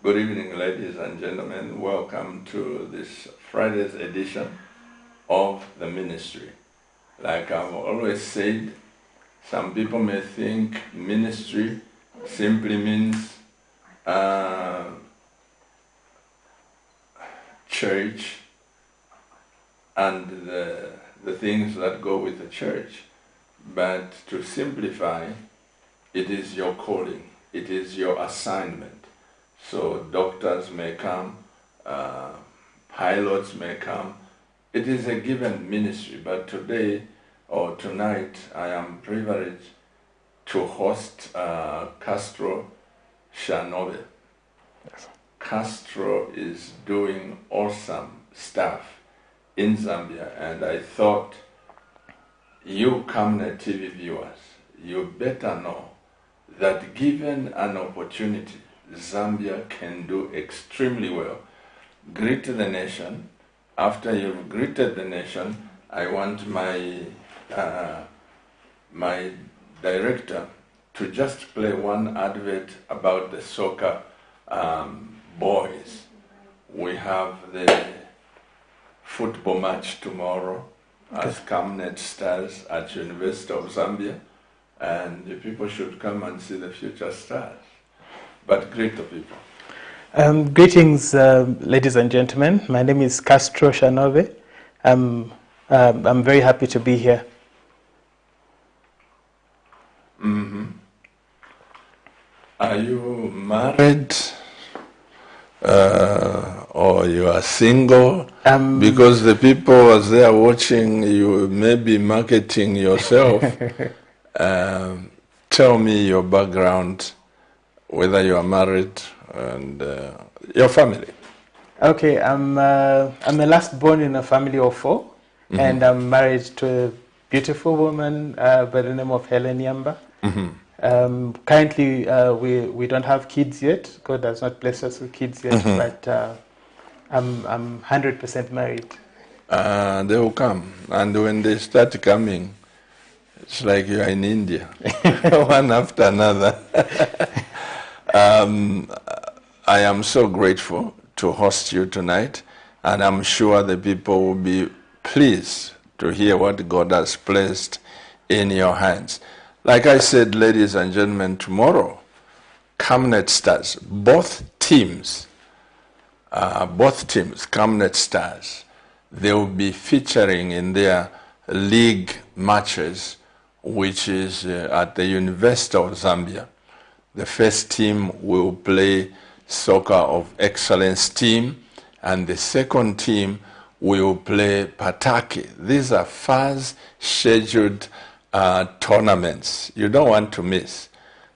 Good evening, ladies and gentlemen. Welcome to this Friday's edition of the ministry. Like I've always said, some people may think ministry simply means church and the things that go with the church. But to simplify, it is your calling, it is your assignment. So doctors may come, pilots may come. It is a given ministry, but today or tonight I am privileged to host Castro Shanove. Yes. Castro is doing awesome stuff in Zambia, and I thought you Camnet TV viewers, you better know that given an opportunity, Zambia can do extremely well. Greet the nation. After you've greeted the nation, I want my my director to just play one advert about the soccer boys. We have the football match tomorrow as Camnet Stars at University of Zambia, and the people should come and see the future stars. But greet the people. Greetings, ladies and gentlemen. My name is Castro Shanove. I'm very happy to be here. Mm-hmm. Are you married or you are single? Because the people as they are watching, you may be marketing yourself. Tell me your background, whether you are married and your family. Okay, I'm a last born in a family of 4, and I'm married to a beautiful woman by the name of Helen Yamba. Currently, we don't have kids yet. God has not blessed us with kids yet, but I'm 100% married. They will come, and when they start coming, it's like you are in India, one after another. I am so grateful to host you tonight, and I'm sure the people will be pleased to hear what God has placed in your hands. Like I said, ladies and gentlemen, tomorrow, Camnet Stars, both teams, Camnet Stars, they will be featuring in their league matches, which is at the University of Zambia. The first team will play Soccer of Excellence team, and the second team will play Pataki. These are fast scheduled tournaments. You don't want to miss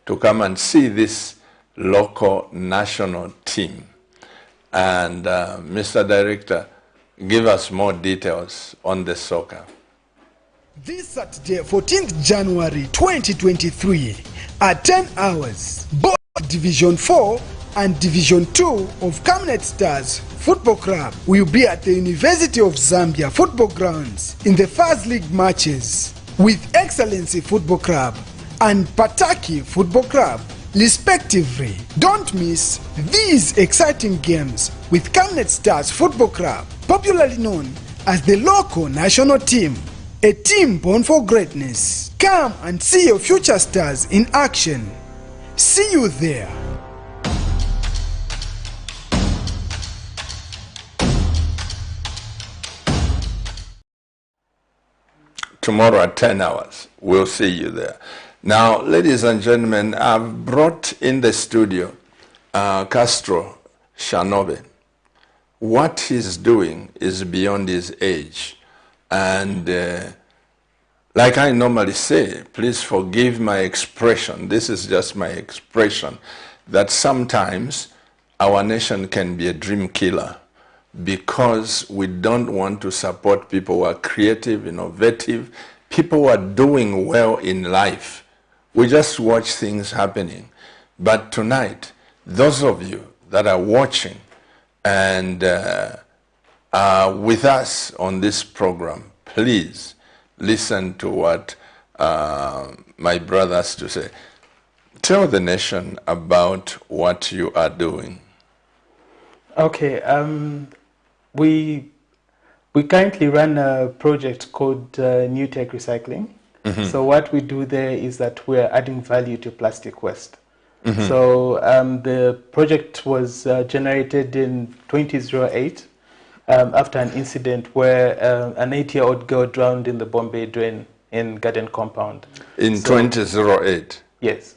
to come and see this local national team. And Mr. Director, give us more details on the soccer. This Saturday, 14th January 2023, at 10 hours, both Division 4 and Division 2 of Camnet Stars Football Club will be at the University of Zambia football grounds in the first league matches with Excellency Football Club and Pataki Football Club, respectively. Don't miss these exciting games with Camnet Stars Football Club, popularly known as the local national team. A team born for greatness. Come and see your future stars in action. See you there. Tomorrow at 10 hours, we'll see you there. Now, ladies and gentlemen, I've brought in the studio Castro Shanove. What he's doing is beyond his age. And like I normally say, please forgive my expression. This is just my expression, that sometimes our nation can be a dream killer because we don't want to support people who are creative, innovative, people who are doing well in life. We just watch things happening. But tonight, those of you that are watching and with us on this program, please listen to what my brothers to say. Tell the nation about what you are doing. Okay. We currently run a project called New Tech Recycling. So what we do there is that we're adding value to plastic waste. So the project was generated in 2008 after an incident where an 8-year-old girl drowned in the Bombay drain in Garden Compound. In 2008? Yes.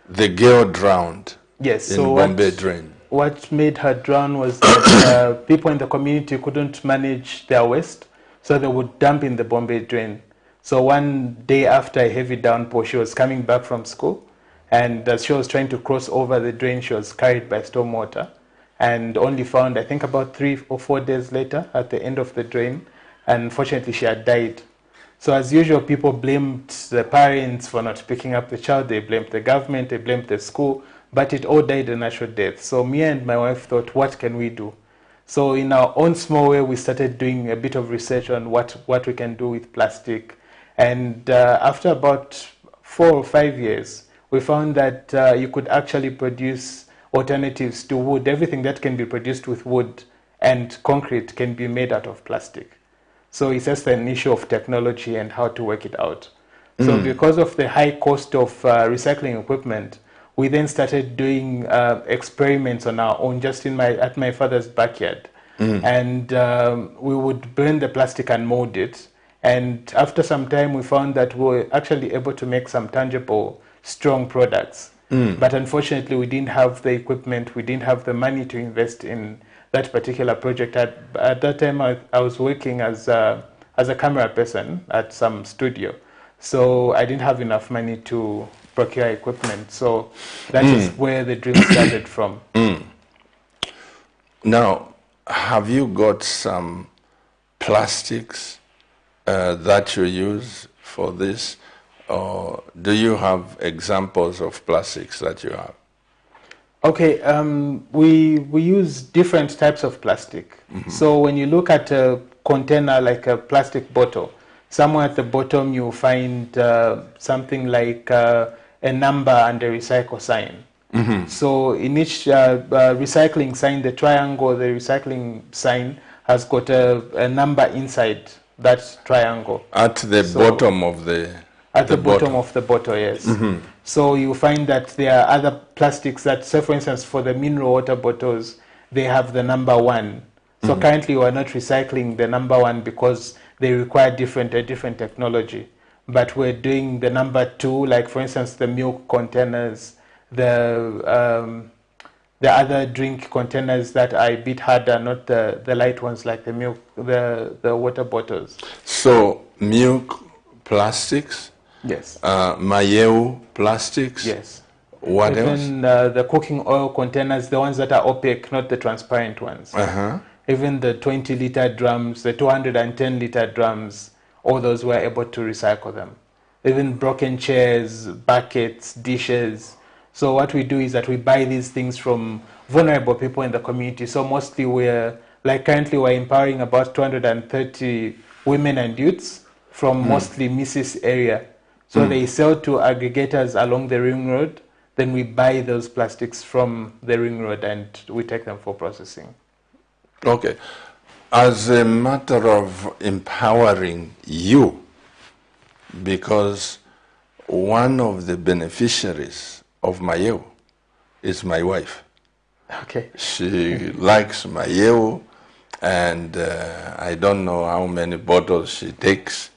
The girl drowned Yes. in So Bombay drain? What made her drown was that people in the community couldn't manage their waste, so they would dump in the Bombay drain. So one day after a heavy downpour, she was coming back from school, and as she was trying to cross over the drain, she was carried by stormwater, and only found, I think, about 3 or 4 days later at the end of the drain. And unfortunately, she had died. So as usual, people blamed the parents for not picking up the child. They blamed the government. They blamed the school. But it all died a natural death. So me and my wife thought, what can we do? So in our own small way, we started doing a bit of research on what we can do with plastic. And after about 4 or 5 years, we found that you could actually produce alternatives to wood. Everything that can be produced with wood and concrete can be made out of plastic. So it's just an issue of technology and how to work it out. So because of the high cost of recycling equipment, we then started doing experiments on our own, just at my father's backyard. And we would burn the plastic and mold it. And after some time, we found that we were actually able to make some tangible, strong products. But unfortunately, we didn't have the equipment, we didn't have the money to invest in that particular project. At that time, I was working as a camera person at some studio. So I didn't have enough money to procure equipment. So that is where the dream started from. Now, have you got some plastics that you use for this? Or do you have examples of plastics that you have? Okay, we use different types of plastic. So when you look at a container like a plastic bottle, somewhere at the bottom you'll find something like a number and a recycle sign. So in each recycling sign, the triangle, the recycling sign has got a number inside that triangle. At the bottom of the... At the bottom of the bottle, yes. So you find that there are other plastics that, say for instance, for the mineral water bottles, they have the number 1. So currently we are not recycling the number 1 because they require a different technology. But we're doing the number 2, like for instance, the milk containers, the other drink containers that are a bit harder, not the light ones like the milk, the water bottles. So milk plastics? Yes. Mayeu plastics? Yes. What else? Even the cooking oil containers, the ones that are opaque, not the transparent ones. Even the 20-liter drums, the 210-liter drums, all those were able to recycle them. Even broken chairs, buckets, dishes. So what we do is that we buy these things from vulnerable people in the community. So mostly currently we're empowering about 230 women and youths from mostly Mrs. area. So they sell to aggregators along the ring road. Then we buy those plastics from the ring road and we take them for processing. Okay. As a matter of empowering you, because one of the beneficiaries of Mayeu is my wife. Okay. She likes Mayeu, and I don't know how many bottles she takes.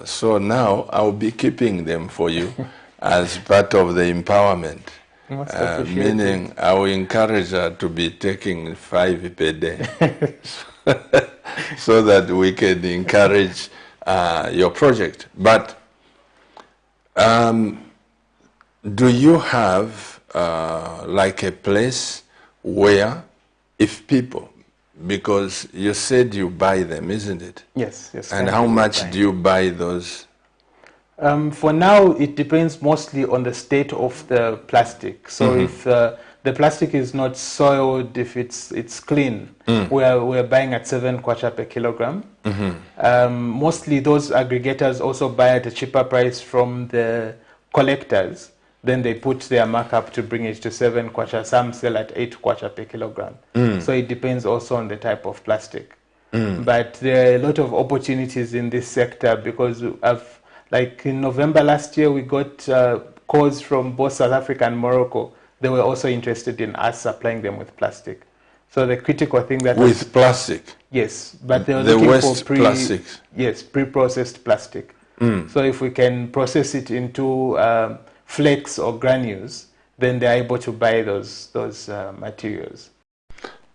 So now I'll be keeping them for you as part of the empowerment. Meaning I will encourage her to be taking 5 per day so that we can encourage your project. But do you have like a place where if people, because you said you buy them, isn't it? Yes. And how much do you buy those? For now, it depends mostly on the state of the plastic. So if the plastic is not soiled, if it's clean, we're buying at 7 kwacha per kilogram. Mostly those aggregators also buy at a cheaper price from the collectors. then they put their markup to bring it to 7 kwacha. Some sell at 8 kwacha per kilogram. So it depends also on the type of plastic. But there are a lot of opportunities in this sector because like in November last year, we got calls from both South Africa and Morocco. They were also interested in us supplying them with plastic. So the critical thing that with plastic. Yes, but they were The looking waste for plastics. Yes, pre-processed plastic. So if we can process it into flakes or granules, then they're able to buy those materials.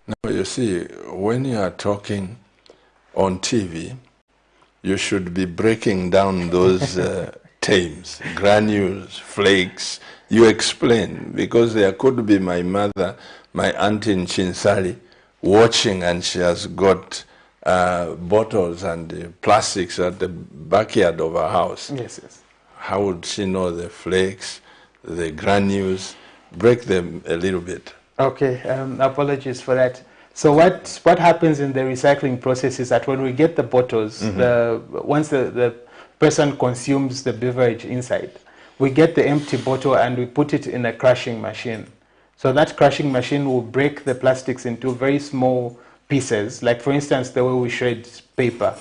Now you see, when you are talking on TV, you should be breaking down those terms, granules, flakes. You explain, because there could be my mother, my auntie in Chinsali, watching, and she has got bottles and plastics at the backyard of her house. Yes, yes. How would she know the flakes, the granules? Break them a little bit. Okay, apologies for that. So what happens in the recycling process is that when we get the bottles, once the person consumes the beverage inside, we get the empty bottle and we put it in a crushing machine. So that crushing machine will break the plastics into very small pieces, like for instance the way we shred paper.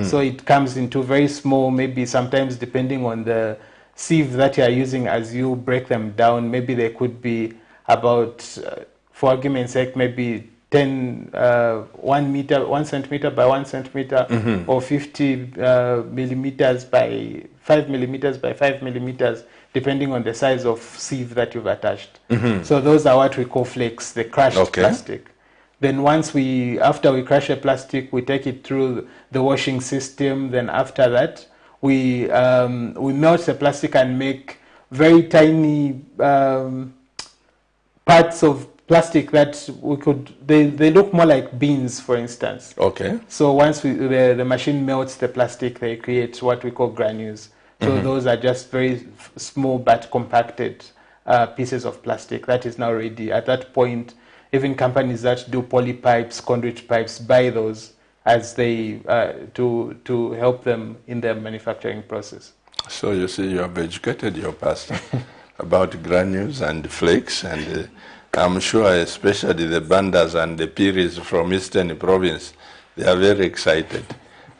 So it comes into very small, maybe sometimes depending on the sieve that you are using as you break them down, maybe there could be about, for argument's sake, maybe 1 centimeter by 1 centimeter, or 50 millimeters by 5 millimeters by 5 millimeters, depending on the size of sieve that you've attached. So those are what we call flakes, the crushed plastic. Then after we crush the plastic, we take it through the washing system. Then after that, we melt the plastic and make very tiny parts of plastic that they look more like beans, for instance. Okay. So once the machine melts the plastic, they create what we call granules. So those are just very small but compacted pieces of plastic that is now ready. At that point, even companies that do poly pipes, conduit pipes, buy those as they to help them in their manufacturing process. So you see, you have educated your pastor about granules and flakes, and I'm sure especially the Bandas and the Piris from Eastern Province, they are very excited.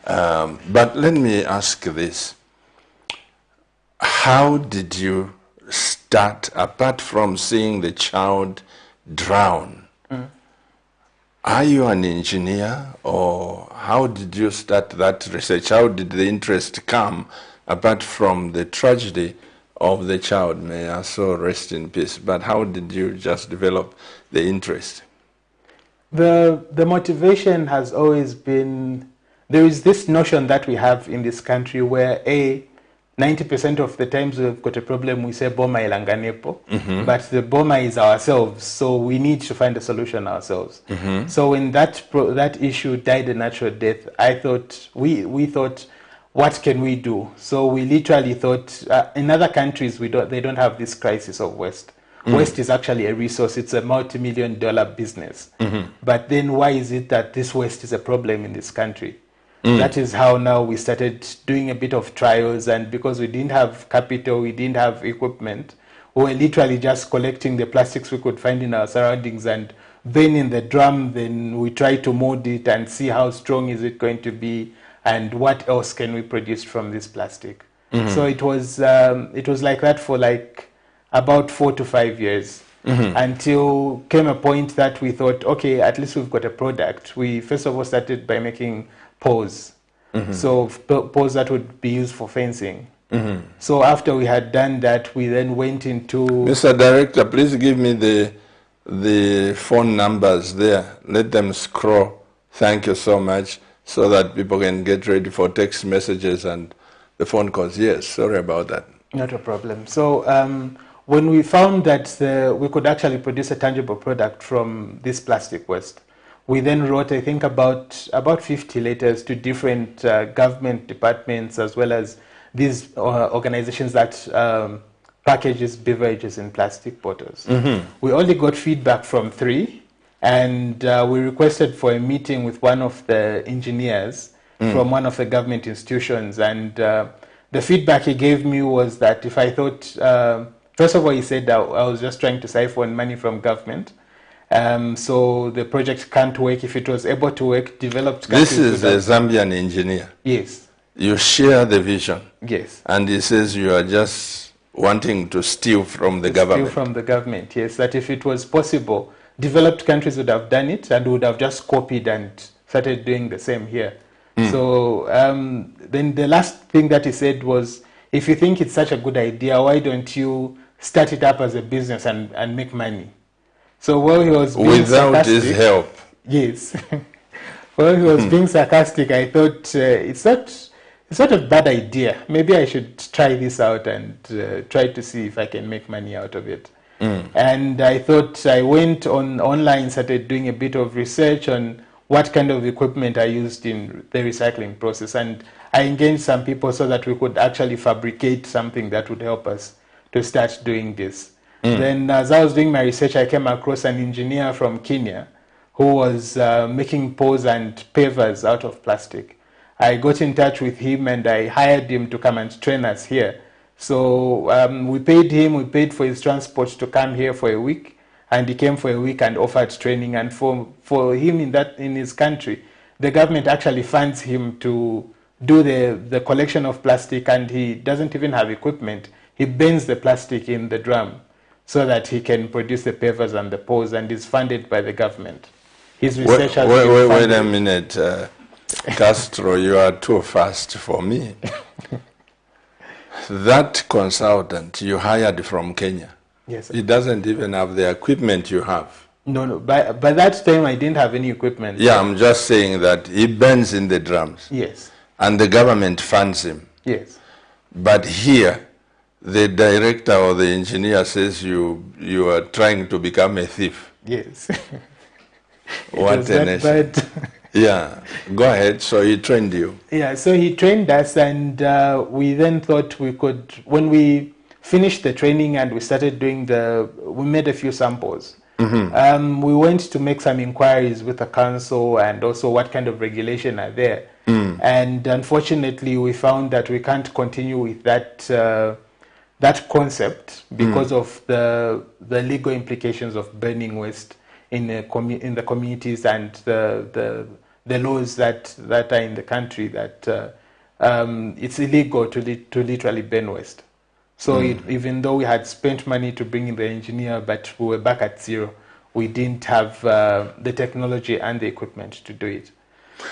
But let me ask this. How did you start, apart from seeing the child drown? Are you an engineer, or how did you start that research? How did the interest come, apart from the tragedy of the child? May her soul rest in peace. But how did you just develop the interest? The motivation has always been, there is this notion that we have in this country where 90% of the times we've got a problem, we say Boma ilanganepo, but the Boma is ourselves, so we need to find a solution ourselves. So when that issue died a natural death, we thought, what can we do? So we literally thought, in other countries they don't have this crisis of waste. Waste is actually a resource. It's a multi-million-dollar business. But then why is it that this waste is a problem in this country? That is how now we started doing a bit of trials, and because we didn't have capital, we didn't have equipment, we were literally just collecting the plastics we could find in our surroundings and then in the drum, then we try to mold it and see how strong is it going to be and what else can we produce from this plastic. So it was like that for like about 4 to 5 years. Until came a point that we thought, okay, at least we've got a product. We first of all started by making poles. So poles that would be used for fencing. So after we had done that, we then went into... Mr. Director, please give me the phone numbers there. Let them scroll. Thank you so much, so that people can get ready for text messages and the phone calls. Yes, sorry about that. Not a problem. So when we found that we could actually produce a tangible product from this plastic waste, we then wrote, I think, about 50 letters to different government departments, as well as these organizations that packages beverages in plastic bottles. We only got feedback from 3, and we requested for a meeting with one of the engineers from one of the government institutions, and the feedback he gave me was that if I thought First of all, he said that I was just trying to siphon money from government. So the project can't work. If it was able to work, developed countries. This is a Zambian engineer. Yes. You share the vision. Yes. And he says you are just wanting to steal from the government. Steal from the government, yes. That if it was possible, developed countries would have done it and would have just copied and started doing the same here. So then the last thing that he said was, if you think it's such a good idea, why don't you start it up as a business and make money? So while he was being without his help. Yes. While he was being sarcastic, I thought it's not a bad idea. Maybe I should try this out and try to see if I can make money out of it. And I thought I went online, started doing a bit of research on what kind of equipment I used in the recycling process. And I engaged some people so that we could actually fabricate something that would help us to start doing this. Then as I was doing my research, I came across an engineer from Kenya who was making poles and pavers out of plastic. I got in touch with him and I hired him to come and train us here. So we paid him, we paid for his transport to come here for a week, and he came for a week and offered training. And for him in his country, the government actually funds him to do the collection of plastic, and he doesn't even have equipment. He bends the plastic in the drum so that he can produce the pavers and the poles, and is funded by the government. His research has been funded. Wait a minute. Castro, you are too fast for me. That consultant you hired from Kenya, yes, sir. He doesn't even have the equipment you have. No. By that time, I didn't have any equipment. Yeah, I'm just saying that he bends in the drums. Yes. And the government funds him. Yes. But here, the director or the engineer says you are trying to become a thief. Yes. What a nation. Yeah, go ahead. So he trained you. Yeah, so he trained us, and we then thought we could, when we finished the training and we started doing we made a few samples. We went to make some inquiries with the council and also what kind of regulation are there. And unfortunately, we found that we can't continue with that concept because of the legal implications of burning waste in the communities and the laws that are in the country, that it's illegal to literally burn waste. So even though we had spent money to bring in the engineer, but we were back at zero. We didn't have the technology and the equipment to do it.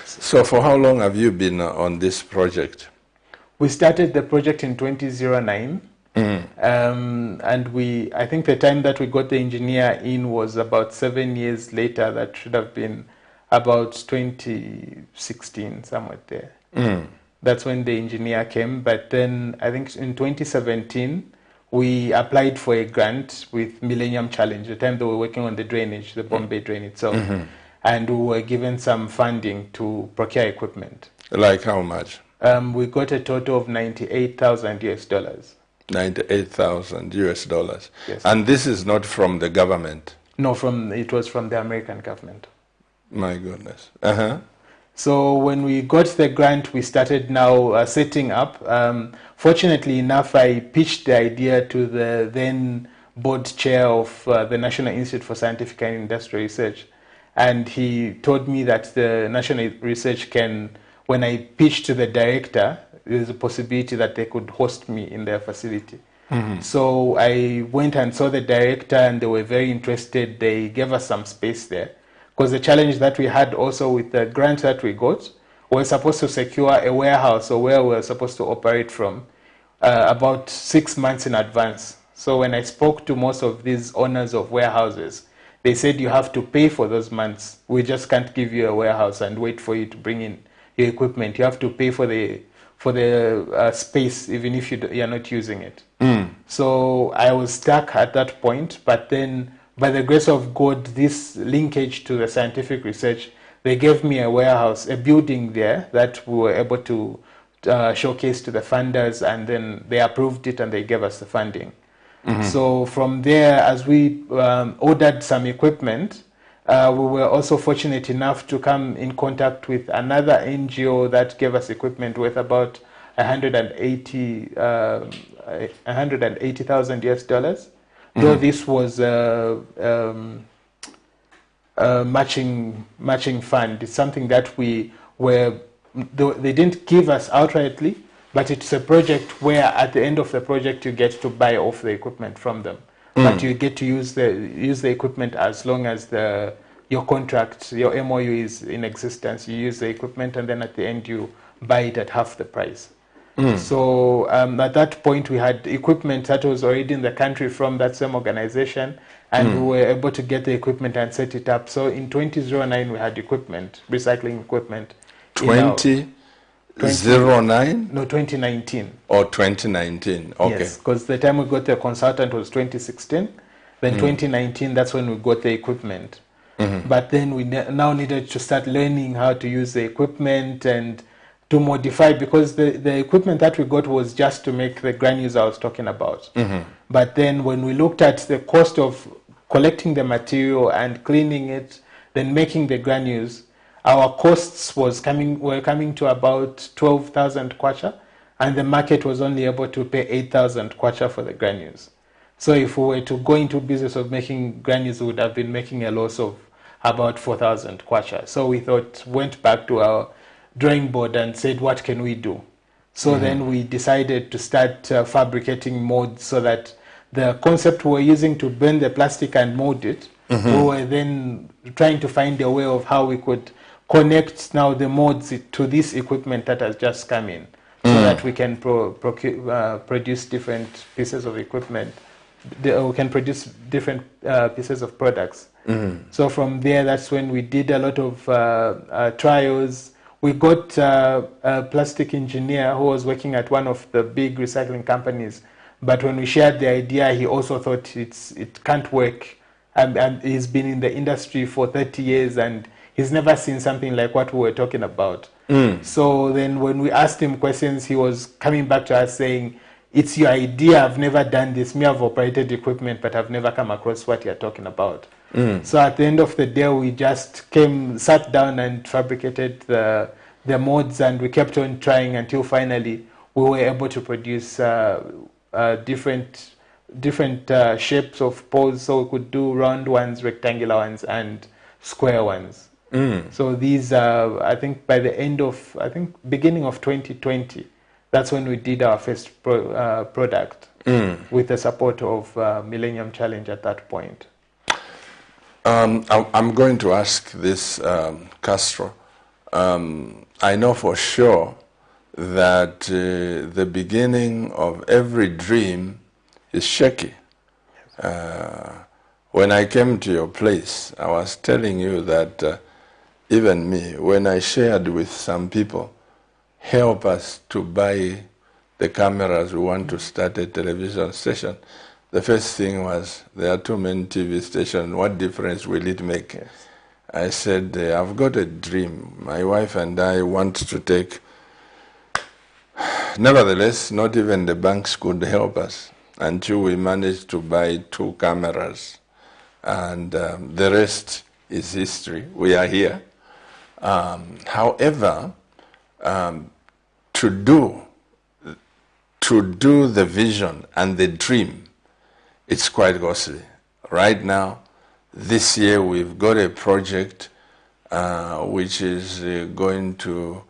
So for how long have you been on this project? We started the project in 2009. And I think the time that we got the engineer in was about 7 years later. That should have been about 2016, somewhere there. That's when the engineer came. But then I think in 2017, we applied for a grant with Millennium Challenge, the time they were working on the drainage, the Bombay drain itself. And we were given some funding to procure equipment. Like how much? We got a total of $98,000 US. $98,000 Yes. And this is not from the government? No, it was from the American government. My goodness. So when we got the grant, we started now setting up. Fortunately enough, I pitched the idea to the then board chair of the National Institute for Scientific and Industrial Research. And he told me that the National Research when I pitched to the director, there's a possibility that they could host me in their facility. So I went and saw the director, and they were very interested. They gave us some space there. Because the challenge that we had also with the grant that we got, we were supposed to secure a warehouse or where we were supposed to operate from about 6 months in advance. So when I spoke to most of these owners of warehouses, they said you have to pay for those months. We just can't give you a warehouse and wait for you to bring in your equipment. You have to pay for the space, even if you're not using it. So I was stuck at that point, but then by the grace of God, this linkage to the scientific research, they gave me a warehouse, a building there that we were able to showcase to the funders, and then they approved it and they gave us the funding. So from there, as we ordered some equipment, we were also fortunate enough to come in contact with another NGO that gave us equipment worth about $180 $180,000 US dollars. Though this was matching fund. It's something that they didn't give us outrightly, but it's a project where at the end of the project you get to buy off the equipment from them. But you get to use the equipment as long as your contract, your MOU is in existence. You use the equipment, and then at the end you buy it at half the price. So at that point we had equipment that was already in the country from that same organization, and we were able to get the equipment and set it up. So in 2009 we had equipment, recycling equipment. 2009? No, 2019. Or 2019, okay. Yes, because the time we got the consultant was 2016. Then 2019, that's when we got the equipment. But then we now needed to start learning how to use the equipment and to modify, because the equipment that we got was just to make the granules I was talking about. But then when we looked at the cost of collecting the material and cleaning it, then making the granules, our costs were coming to about 12,000 kwacha, and the market was only able to pay 8,000 kwacha for the granules. So if we were to go into business of making granules, we would have been making a loss of about 4,000 kwacha. So we went back to our drawing board and said, what can we do? So then we decided to start fabricating molds, so that the concept we were using to burn the plastic and mold it, we were then trying to find a way of how we could connect now the molds to this equipment that has just come in, so that we can produce different pieces of equipment. We can produce different pieces of products. So from there, that's when we did a lot of trials. We got a plastic engineer who was working at one of the big recycling companies, but when we shared the idea, he also thought it can't work. And he's been in the industry for 30 years, and he's never seen something like what we were talking about. So then when we asked him questions, he was coming back to us saying, it's your idea, I've never done this. Me, I've operated equipment, but I've never come across what you're talking about. So at the end of the day, we just sat down and fabricated the molds, and we kept on trying until finally we were able to produce different shapes of poles. So we could do round ones, rectangular ones, and square ones. So these I think by the beginning of 2020, that's when we did our first product with the support of Millennium Challenge at that point. I'm going to ask this, Castro. I know for sure that the beginning of every dream is shaky. When I came to your place, I was telling you that even me, when I shared with some people, help us to buy the cameras, we want to start a television station, the first thing was, there are too many TV stations, what difference will it make? Yes. I said, I've got a dream. My wife and I want to take. Nevertheless, not even the banks could help us until we managed to buy 2 cameras. And the rest is history. We are here. However, to do the vision and the dream, it's quite costly. Right now, this year, we've got a project which is going to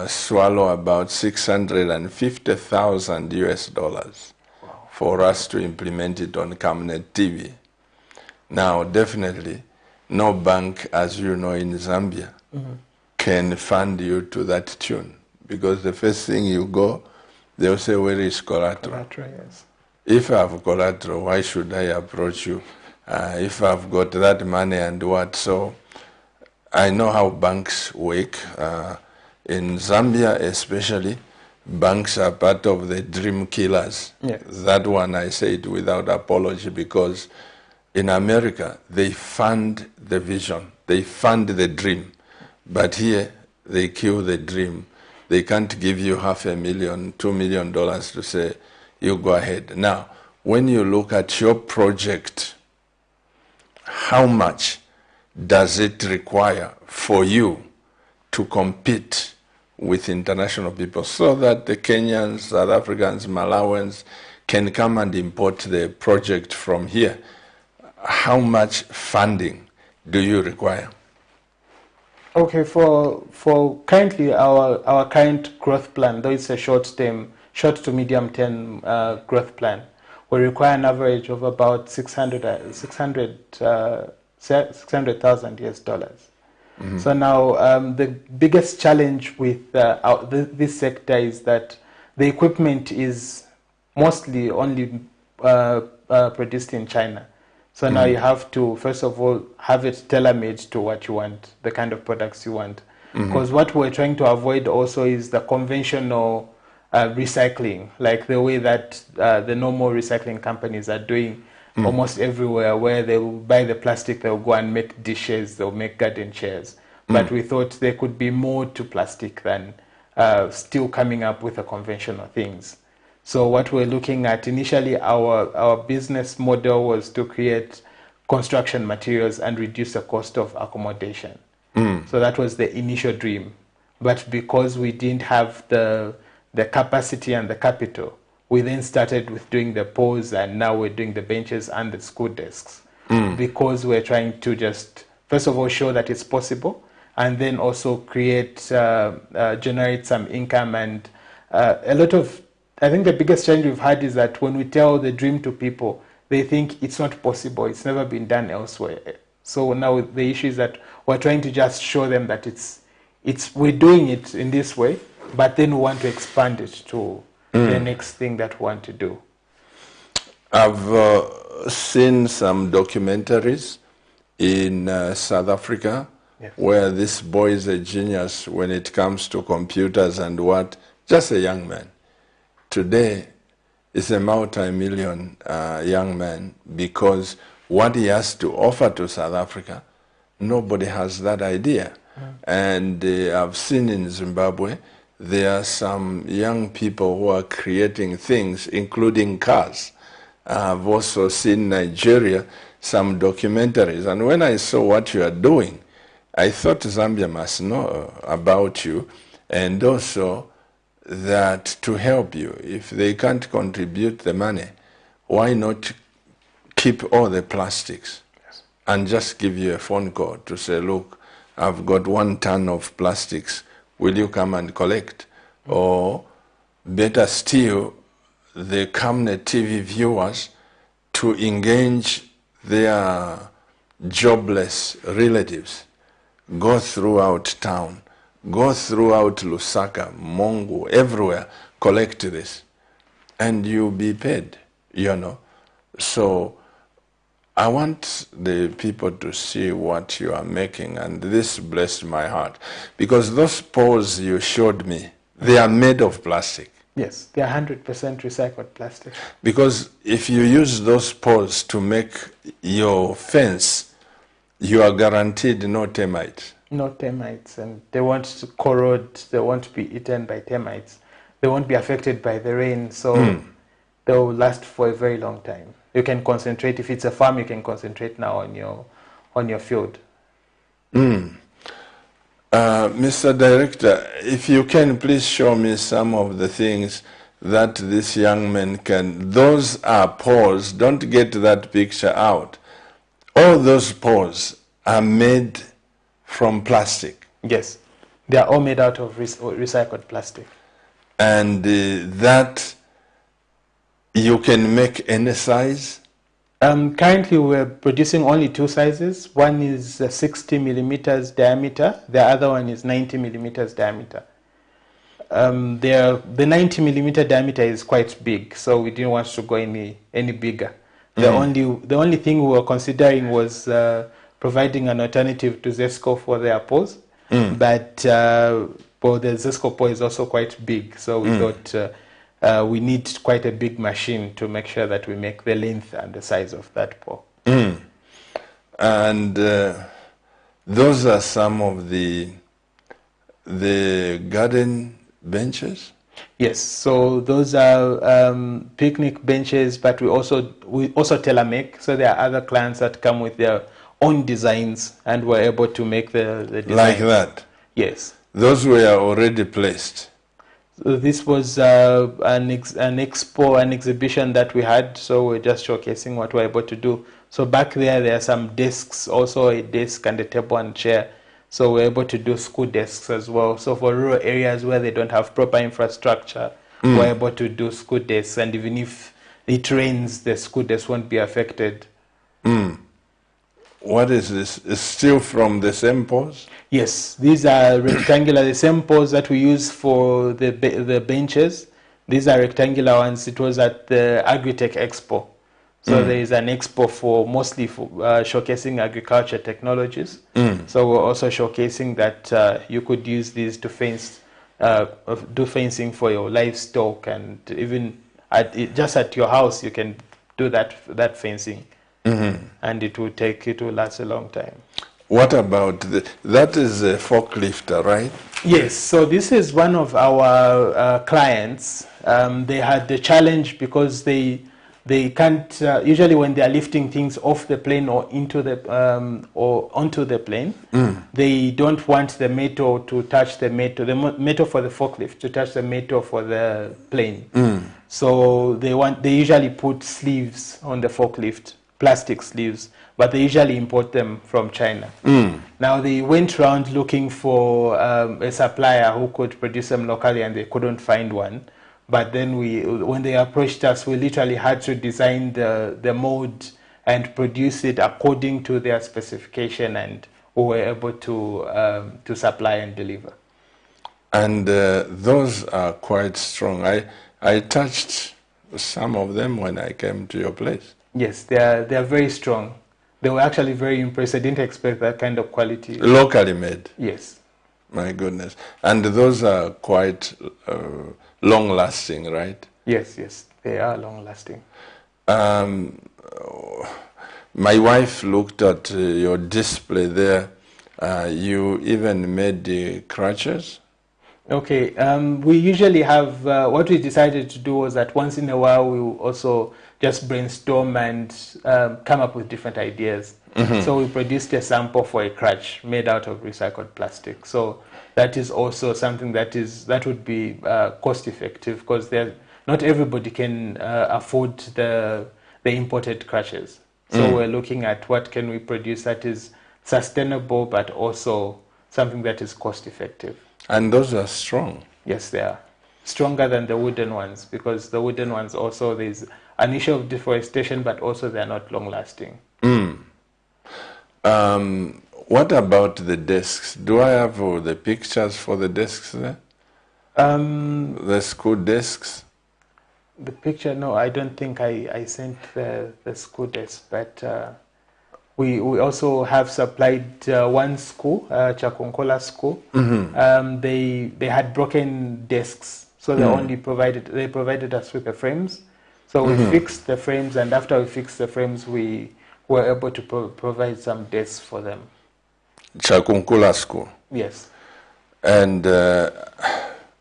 swallow about 650,000 US dollars for us to implement it on Camnet TV. Now, definitely, no bank, as you know, in Zambia can fund you to that tune, because the first thing you go, they'll say, where is collateral? Yes. If I have collateral, why should I approach you? If I've got that money and what? So I know how banks work. In Zambia especially, banks are part of the dream killers. Yes. That one I say it without apology, because in America, they fund the vision, they fund the dream. But here, they kill the dream. They can't give you $500,000, $2 million to say, you go ahead. Now, when you look at your project, how much does it require for you to compete with international people so that the Kenyans, South Africans, Malawans can come and import the project from here? How much funding do you require? Okay, for currently our current growth plan, though it's a short to medium term growth plan, we require an average of about $600,000 US dollars. Mm-hmm. So now the biggest challenge with this sector is that the equipment is mostly only produced in China. So now you have to, first of all, have it tailor-made to what you want, the kind of products you want. Because what we're trying to avoid also is the conventional recycling, like the way that the normal recycling companies are doing almost everywhere, where they will buy the plastic, they'll go and make dishes, they'll make garden chairs. But we thought there could be more to plastic than still coming up with the conventional things. So what we're looking at initially, our business model was to create construction materials and reduce the cost of accommodation. So that was the initial dream. But because we didn't have the capacity and the capital, we then started with doing the poles, and now we're doing the benches and the school desks. Because we're trying to just, first of all, show that it's possible, and then also generate some income. And I think the biggest challenge we've had is that when we tell the dream to people, they think it's not possible, it's never been done elsewhere. So now the issue is that we're trying to just show them that we're doing it in this way, but then we want to expand it to the next thing that we want to do. I've seen some documentaries in South Africa, yes, where this boy is a genius when it comes to computers and what, just a young man. Today is a multi-million young man because what he has to offer to South Africa, nobody has that idea. And I've seen in Zimbabwe, there are some young people who are creating things, including cars. I've also seen Nigeria, some documentaries. And when I saw what you are doing, I thought Zambia must know about you, and also that to help you, if they can't contribute the money, why not keep all the plastics, yes, and just give you a phone call to say, look, I've got 1 ton of plastics, will you come and collect? Or better still, the Camnet TV viewers to engage their jobless relatives, go throughout town, go throughout Lusaka, Mongo, everywhere, collect this, and you'll be paid, you know. So I want the people to see what you are making, and this blessed my heart, because those poles you showed me, they are made of plastic. Yes, they are 100% recycled plastic. Because if you use those poles to make your fence, you are guaranteed no termites. No termites, and they won't corrode, they won't be eaten by termites. They won't be affected by the rain, so they'll last for a very long time. You can concentrate, if it's a farm, you can concentrate now on your field. Mr. Director, if you can please show me some of the things that this young man can. Those are poles. Don't get that picture out. All those poles are made from plastic. Yes, they are all made out of recycled plastic. And that you can make any size? Currently we're producing only 2 sizes. One is 60 millimeters diameter, the other one is 90 millimeters diameter. The 90 millimeter diameter is quite big, so we didn't want to go any bigger. The only thing we were considering was providing an alternative to Zesco for their poles, but well, the Zesco pole is also quite big, so we thought we need quite a big machine to make sure that we make the length and the size of that pole. And those are some of the garden benches? Yes, so those are picnic benches, but we also tailor make. So there are other clients that come with their own designs, and we're able to make the designs. Like that? Yes. Those were already placed. So this was an expo, an exhibition that we had, so we're just showcasing what we're able to do. So back there are some desks, also a desk and a table and chair. So we're able to do school desks as well. So for rural areas where they don't have proper infrastructure, we're able to do school desks, and even if it rains, the school desk won't be affected. What is this? It's still from the same pose? Yes, these are rectangular, the same pose that we use for the benches. These are rectangular ones. It was at the Agritech Expo. So there is an expo for mostly for showcasing agriculture technologies. So we're also showcasing that you could use these to fence, do fencing for your livestock, and even just at your house you can do that fencing. And it will last a long time. What about that is a forklifter, right? Yes, so this is one of our clients. They had the challenge because they can't usually when they are lifting things off the plane or into the or onto the plane, they don't want the metal to touch the metal for the forklift to touch the metal for the plane. So they usually put sleeves on the forklift, plastic sleeves, but they usually import them from China. Now they went around looking for a supplier who could produce them locally, and they couldn't find one. But then when they approached us, we literally had to design the mold and produce it according to their specification, and we were able to supply and deliver. And those are quite strong. I touched some of them when I came to your place. Yes, they are very strong. They were actually very impressed. I didn't expect that kind of quality. Locally made? Yes. My goodness. And those are quite long-lasting, right? Yes, they are long-lasting. My wife looked at your display there. You even made the crutches? Okay, we usually have, what we decided to do was that once in a while we will also just brainstorm and come up with different ideas. So we produced a sample for a crutch made out of recycled plastic. So that is also something that would be cost effective, because not everybody can afford the imported crutches. So we're looking at what can we produce that is sustainable but also something that is cost effective. And those are strong. Yes, they are stronger than the wooden ones, because the wooden ones also there's an issue of deforestation, but also they're not long lasting. What about the desks? Do I have the pictures for the desks there? The school desks? The picture, no, I don't think I sent the school desk, but we also have supplied one school, Chakonkola School. They had broken desks, so they provided us with the frames. So we fixed the frames, and after we fixed the frames, we were able to provide some desks for them. Chakunkula School? Yes. And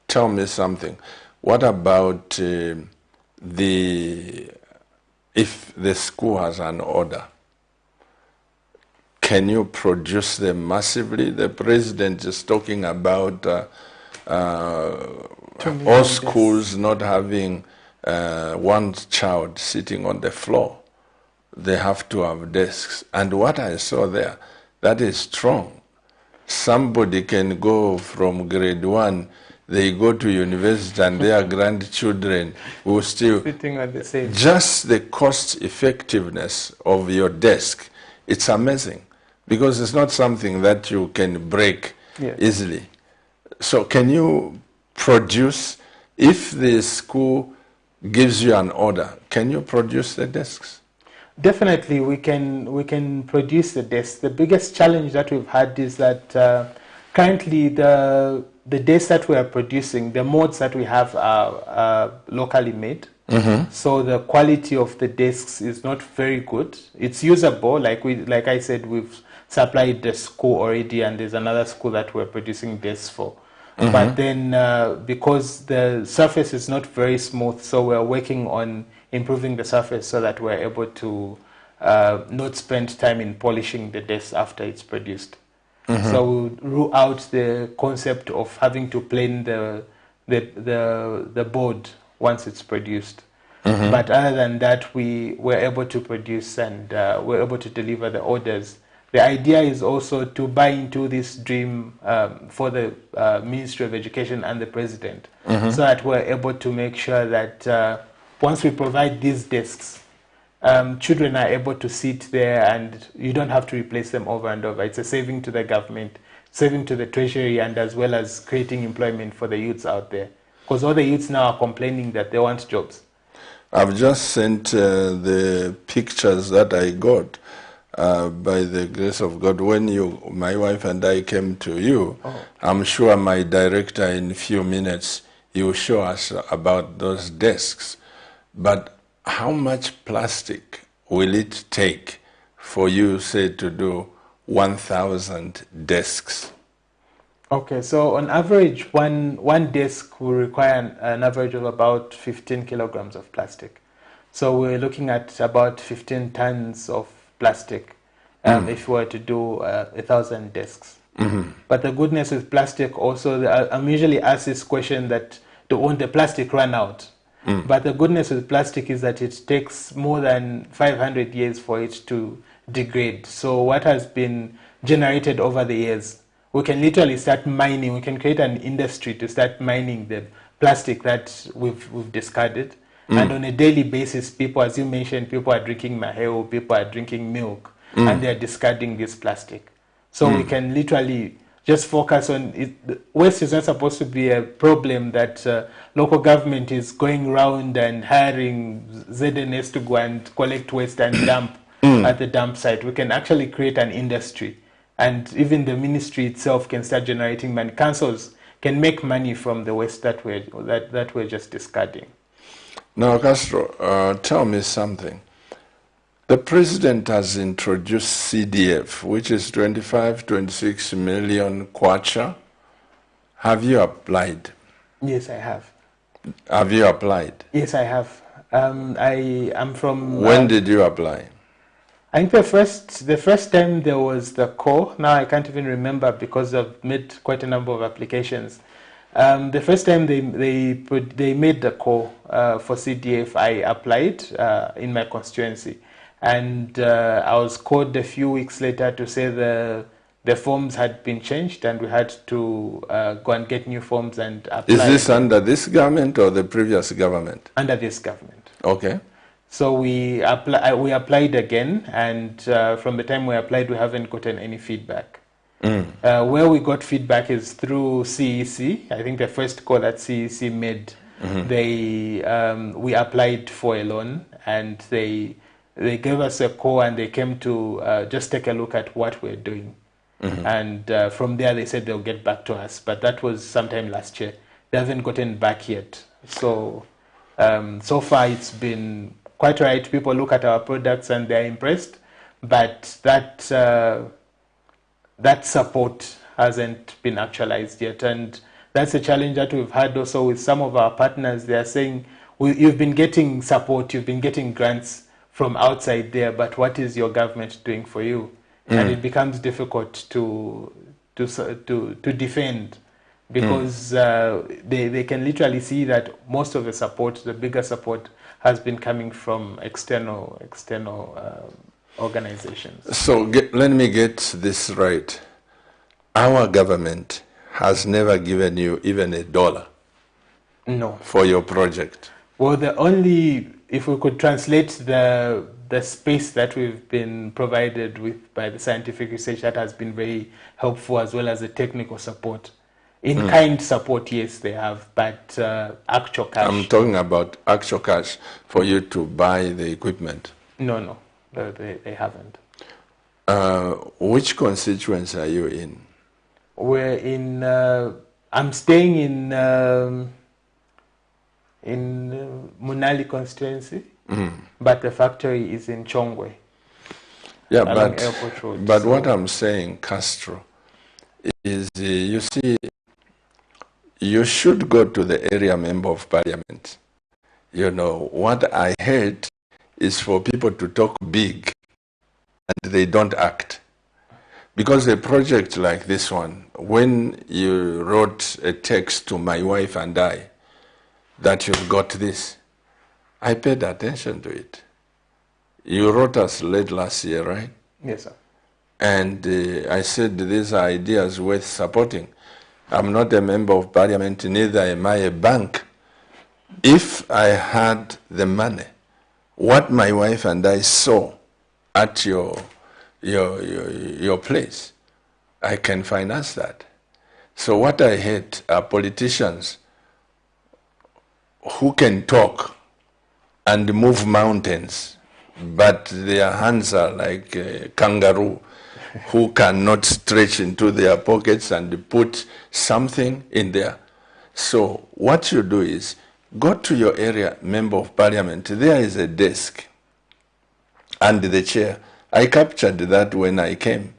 tell me something. What about if the school has an order? Can you produce them massively? The president is talking about all schools not having one child sitting on the floor. They have to have desks. And what I saw there, that is strong. Somebody can go from grade 1, they go to university, and their grandchildren will still... Sitting at the same. Just the cost effectiveness of your desk, it's amazing. Because it's not something that you can break easily. So can you produce, if the school gives you an order, can you produce the desks? Definitely, we can produce the desks. The biggest challenge that we've had is that currently the desks that we are producing, the molds that we have are locally made. So the quality of the desks is not very good. It's usable, like I said, we've supplied the school already, and there's another school that we're producing desks for. But then because the surface is not very smooth, so we're working on improving the surface so that we're able to not spend time in polishing the desk after it's produced. So we'll rule out the concept of having to plane the board once it's produced. But other than that, we were able to produce and we're able to deliver the orders. The idea is also to buy into this dream for the Ministry of Education and the President, so that we're able to make sure that once we provide these desks, children are able to sit there and you don't have to replace them over and over. It's a saving to the government, saving to the treasury, and as well as creating employment for the youths out there. Because all the youths now are complaining that they want jobs. I've just sent the pictures that I got by the grace of God when my wife and I came to you. I'm sure my director in a few minutes, he will show us about those desks. But how much plastic will it take for you, say, to do 1,000 desks? Okay, so on average, one desk will require an average of about 15 kilograms of plastic. So we're looking at about 15 tons of plastic if we were to do 1,000 desks. But the goodness with plastic also, I'm usually asked this question that won't the plastic run out? But the goodness with plastic is that it takes more than 500 years for it to degrade. So what has been generated over the years, we can literally start mining. We can create an industry to start mining the plastic that we've discarded. And on a daily basis, people, as you mentioned, people are drinking maheu, people are drinking milk, and they're discarding this plastic. So we can literally just focus on it. Waste is not supposed to be a problem that local government is going around and hiring ZNS to go and collect waste and dump at the dump site. We can actually create an industry. And even the ministry itself can start generating money. Councils can make money from the waste that we're just discarding. Now, Castro, tell me something. The president has introduced CDF, which is 26 million kwacha. Have you applied? Yes, I have. Have you applied? Yes, I have. I am from... When did you apply? I think the first time there was the call. Now I can't even remember because I've made quite a number of applications. The first time they made the call for CDF, I applied in my constituency, and I was called a few weeks later to say the forms had been changed and we had to go and get new forms and apply. Is this under this government or the previous government? Under this government. Okay. So we applied again, and from the time we applied, we haven't gotten any feedback. Where we got feedback is through CEC. I think the first call that CEC made, we applied for a loan, and they gave us a call and they came to just take a look at what we're doing. And from there, they said they'll get back to us. But that was sometime last year. They haven't gotten back yet. So, so far, it's been quite right. People look at our products and they're impressed, but that support hasn't been actualized yet, and that's a challenge that we've had also with some of our partners. They are saying, you've been getting support, you've been getting grants from outside there, but what is your government doing for you? And it becomes difficult to defend, because they can literally see that most of the support, the bigger support, has been coming from external organizations. So let me get this right. Our government has never given you even $1. No. For your project. Well, if we could translate the space that we've been provided with by the scientific research, that has been very helpful, as well as the technical support. In-kind support, yes, they have, but actual cash. I'm talking about actual cash for you to buy the equipment. No, they haven't. Which constituency are you in? We're in. I'm staying in Munali constituency, but the factory is in Chongwe. Yeah, but Airport Road, but what I'm saying, Castro, is you see, you should go to the area member of parliament. You know, what I heard is for people to talk big and they don't act. Because a project like this one, when you wrote a text to my wife and I that you've got this, I paid attention to it. You wrote us late last year, right? Yes, sir. And I said these are ideas worth supporting. I'm not a member of parliament, neither am I a bank. If I had the money, what my wife and I saw at your place, I can finance that. So what I hate are politicians who can talk and move mountains, but their hands are like a kangaroo who cannot stretch into their pockets and put something in there. So what you do is go to your area member of parliament. There is a desk and the chair. I captured that when I came.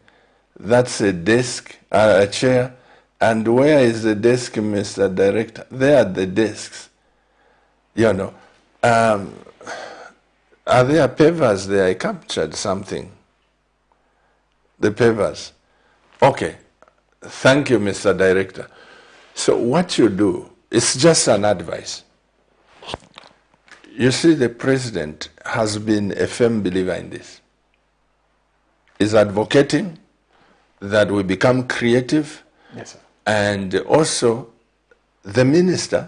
That's a desk, a chair. And where is the desk, Mr. Director? There are the desks. You know, are there papers there? I captured something. The papers. Okay. Thank you, Mr. Director. So what you do, it's just an advice. You see, the president has been a firm believer in this. He's advocating that we become creative. Yes, sir. And also, the minister,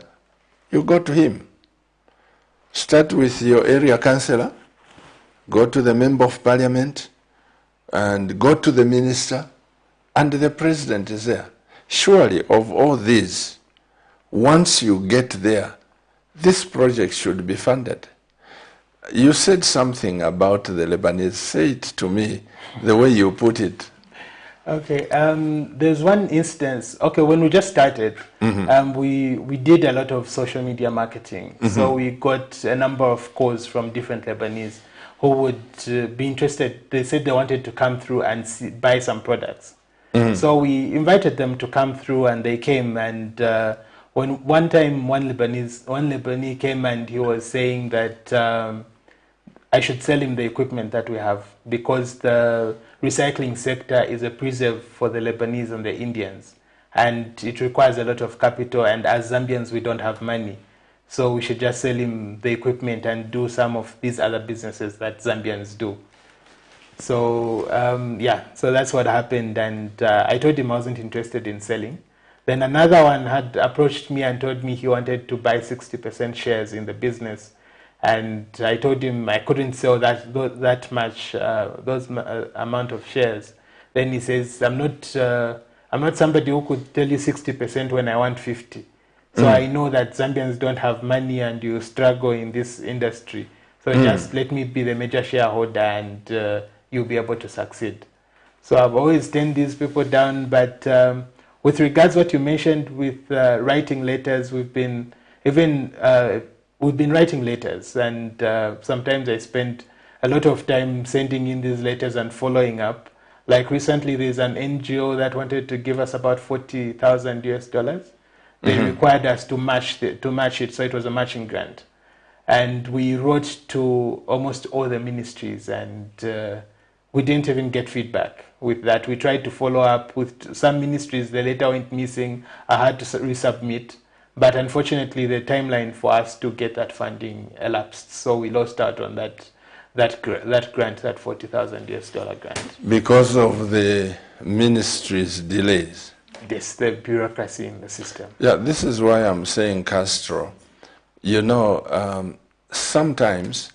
you go to him. Start with your area councillor, go to the member of parliament, and go to the minister, and the president is there. Surely, of all these, once you get there, this project should be funded. You said something about the Lebanese. Say it to me the way you put it. Okay, there's one instance. Okay, when we just started, we did a lot of social media marketing. So we got a number of calls from different Lebanese who would be interested. They said they wanted to come through and buy some products. So we invited them to come through, and they came. And when one time one Lebanese came, and he was saying that I should sell him the equipment that we have, because the recycling sector is a preserve for the Lebanese and the Indians, and it requires a lot of capital, and as Zambians we don't have money, so we should just sell him the equipment and do some of these other businesses that Zambians do. So yeah, so that's what happened, and I told him I wasn't interested in selling. Then another one had approached me and told me he wanted to buy 60% shares in the business. And I told him I couldn't sell that much, amount of shares. Then he says, I'm not somebody who could tell you 60% when I want 50. So I know that Zambians don't have money and you struggle in this industry. So just let me be the major shareholder, and you'll be able to succeed. So I've always turned these people down. But with regards to what you mentioned with writing letters, we've been writing letters, and sometimes I spend a lot of time sending in these letters and following up. Like recently, there's an NGO that wanted to give us about $40,000 US. They required us to match it, so it was a matching grant. And we wrote to almost all the ministries, and we didn't even get feedback with that. We tried to follow up with some ministries. The letter went missing. I had to resubmit. But unfortunately, the timeline for us to get that funding elapsed, so we lost out on that grant, that $40,000 US grant. Because of the ministry's delays. Yes, the bureaucracy in the system. Yeah, this is why I'm saying, Castro, you know, sometimes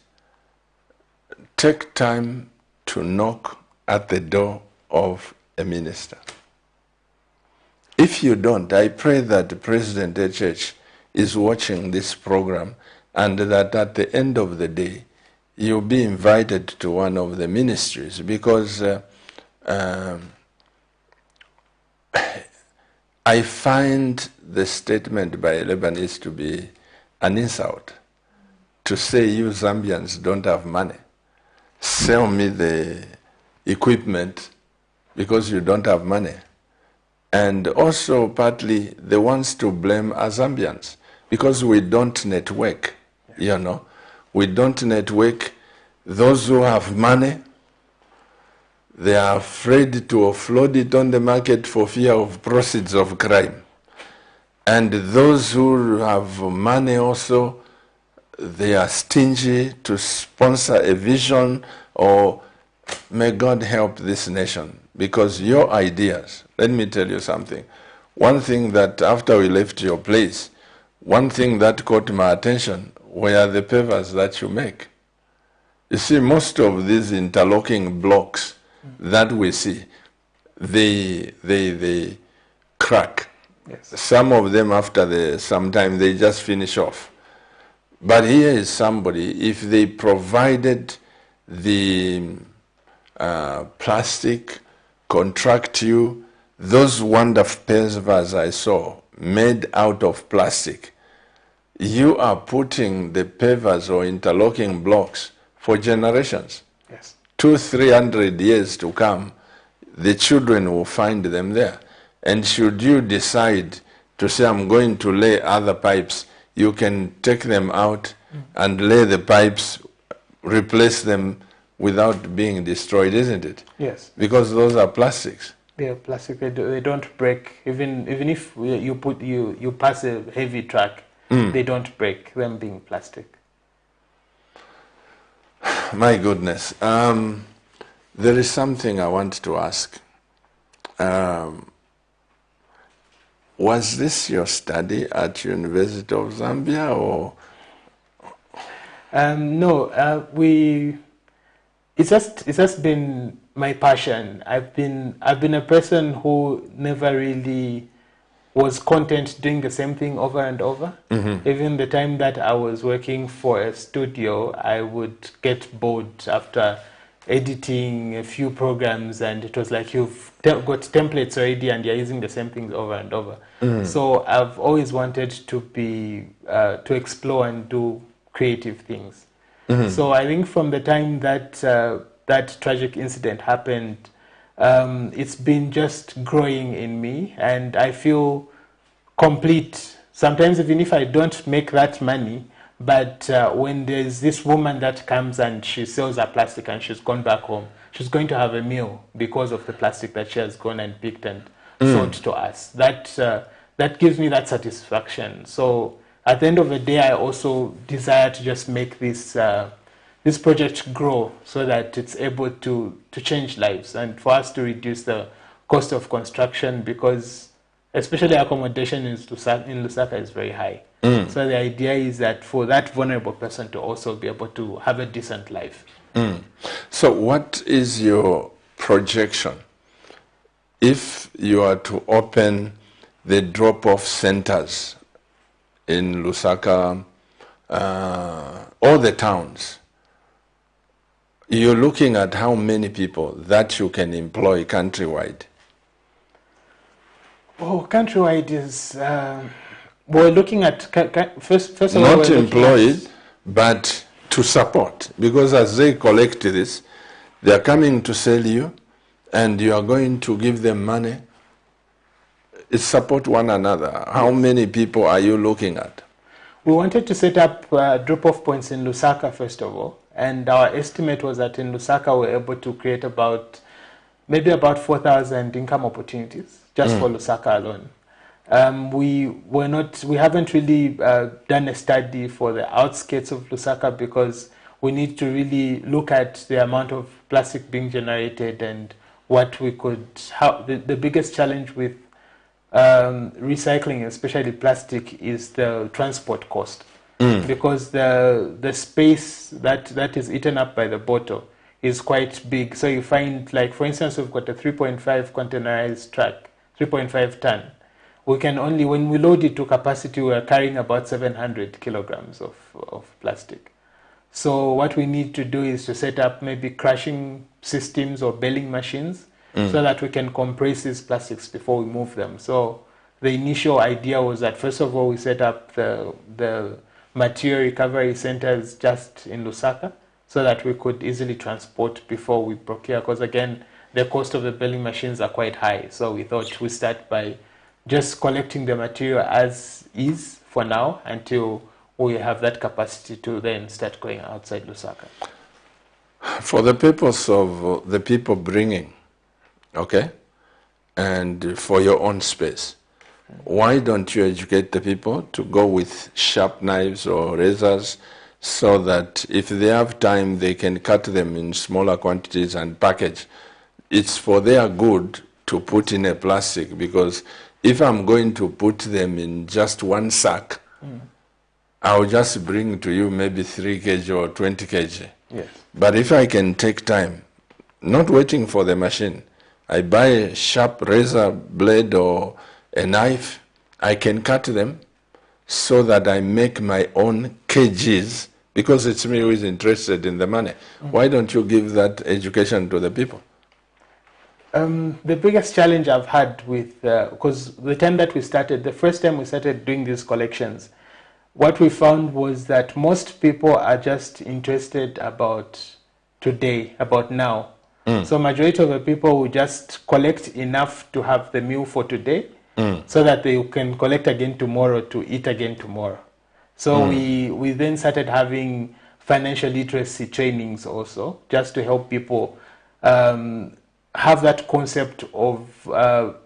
take time to knock at the door of a minister. If you don't, I pray that President HH is watching this program, and that at the end of the day, you'll be invited to one of the ministries, because I find the statement by Lebanese to be an insult. To say you Zambians don't have money. Sell me the equipment because you don't have money. And also partly the ones to blame are Zambians, because we don't network, you know. We don't network. Those who have money, They are afraid to offload it on the market for fear of proceeds of crime. And those who have money also, they are stingy to sponsor a vision, or may God help this nation. Because your ideas, let me tell you something. One thing that after we left your place, one thing that caught my attention were the pavers that you make. You see, most of these interlocking blocks that we see, they crack. Yes. Some of them after some time they just finish off. But here is somebody, if they provided the plastic, contract you, those wonderful pavers I saw made out of plastic, you are putting the pavers or interlocking blocks for generations. Yes. 200-300 years to come, the children will find them there. And should you decide to say, I'm going to lay other pipes, you can take them out and lay the pipes, replace them without being destroyed, isn't it? Yes. Because those are plastics. They are plastic. They don't break. Even if you pass a heavy truck, they don't break, them being plastic. My goodness. There is something I want to ask. Was this your study at University of Zambia, or? No, it's just been my passion. I've been a person who never really was content doing the same thing over and over. Even the time that I was working for a studio, I would get bored after editing a few programs, and it was like you've got templates already and you're using the same things over and over. So I've always wanted to be to explore and do creative things. So I think from the time that that tragic incident happened, it's been just growing in me, and I feel complete. Sometimes even if I don't make that money, but when there's this woman that comes and she sells her plastic and she's gone back home, she's going to have a meal because of the plastic that she has gone and picked and sold to us. That gives me that satisfaction. So at the end of the day, I also desire to just make this this project grow so that it's able to change lives and for us to reduce the cost of construction, because especially accommodation in Lusaka is very high. So the idea is that for that vulnerable person to also be able to have a decent life. So what is your projection if you are to open the drop-off centers in Lusaka, all the towns? You're looking at how many people that you can employ countrywide? Oh, countrywide is... we're looking at... First of all, not employed, but to support. Because as they collect this, they are coming to sell you, and you are going to give them money. It's support one another. How many people are you looking at? We wanted to set up drop-off points in Lusaka, first of all. And our estimate was that in Lusaka, we're able to create maybe about 4,000 income opportunities just for Lusaka alone. We haven't really done a study for the outskirts of Lusaka, because we need to really look at the amount of plastic being generated and what we could, the biggest challenge with recycling, especially plastic, is the transport cost. Because the space that is eaten up by the bottle is quite big. So you find, like, for instance, we've got a 3.5 containerized truck, 3.5 ton. We can only, when we load it to capacity, we're carrying about 700 kilograms of plastic. So what we need to do is to set up maybe crushing systems or baling machines so that we can compress these plastics before we move them. So the initial idea was that, first of all, we set up the material recovery centers just in Lusaka so that we could easily transport before we procure, because again, the cost of the baling machines are quite high. So we thought we start by just collecting the material as is for now until we have that capacity to then start going outside Lusaka. For the purpose of the people bringing, okay, and for your own space, why don't you educate the people to go with sharp knives or razors so that if they have time, they can cut them in smaller quantities and package? It's for their good to put in a plastic, because if I'm going to put them in just one sack, I'll just bring to you maybe 3 kg or 20 kg. Yes. But if I can take time, not waiting for the machine, I buy a sharp razor blade or a knife, I can cut them so that I make my own kgs, because it's me who is interested in the money. Why don't you give that education to the people? The biggest challenge I've had with, because the time that we started, the first time we started doing these collections, what we found was that most people are just interested about today, about now. So majority of the people will just collect enough to have the meal for today, so that they can collect again tomorrow to eat again tomorrow. So we then started having financial literacy trainings also, just to help people have that concept of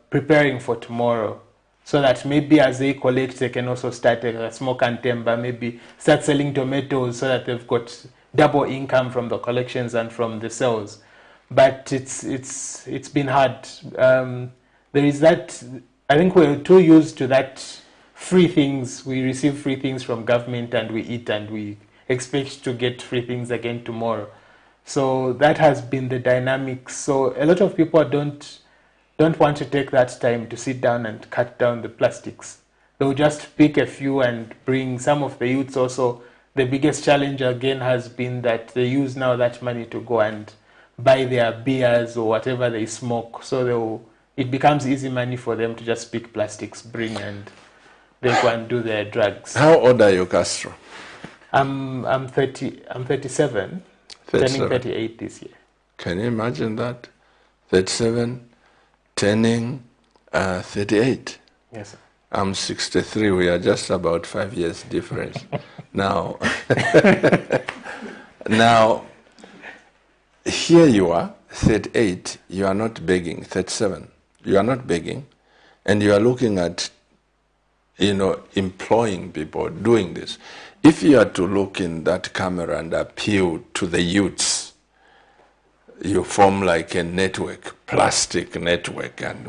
preparing for tomorrow, so that maybe as they collect, they can also start a small cantemba, maybe start selling tomatoes so that they've got double income from the collections and from the sales. But it's been hard. There is that, I think we're too used to that free things. We receive free things from government and we eat and we expect to get free things again tomorrow. So that has been the dynamics. So a lot of people don't want to take that time to sit down and cut down the plastics. They'll just pick a few and bring. Some of the youths also, the biggest challenge again has been that they use now that money to go and buy their beers or whatever they smoke. So it becomes easy money for them to just pick plastics, bring, and they go and do their drugs. How old are you, Castro? I'm 37. Turning 38 this year. Can you imagine that? 37, turning 38. Yes, sir. I'm 63. We are just about 5 years difference. Now, here you are, 38. You are not begging. 37. You are not begging, and you are looking at, employing people doing this. If you are to look in that camera and appeal to the youths, you form like a network, plastic network, and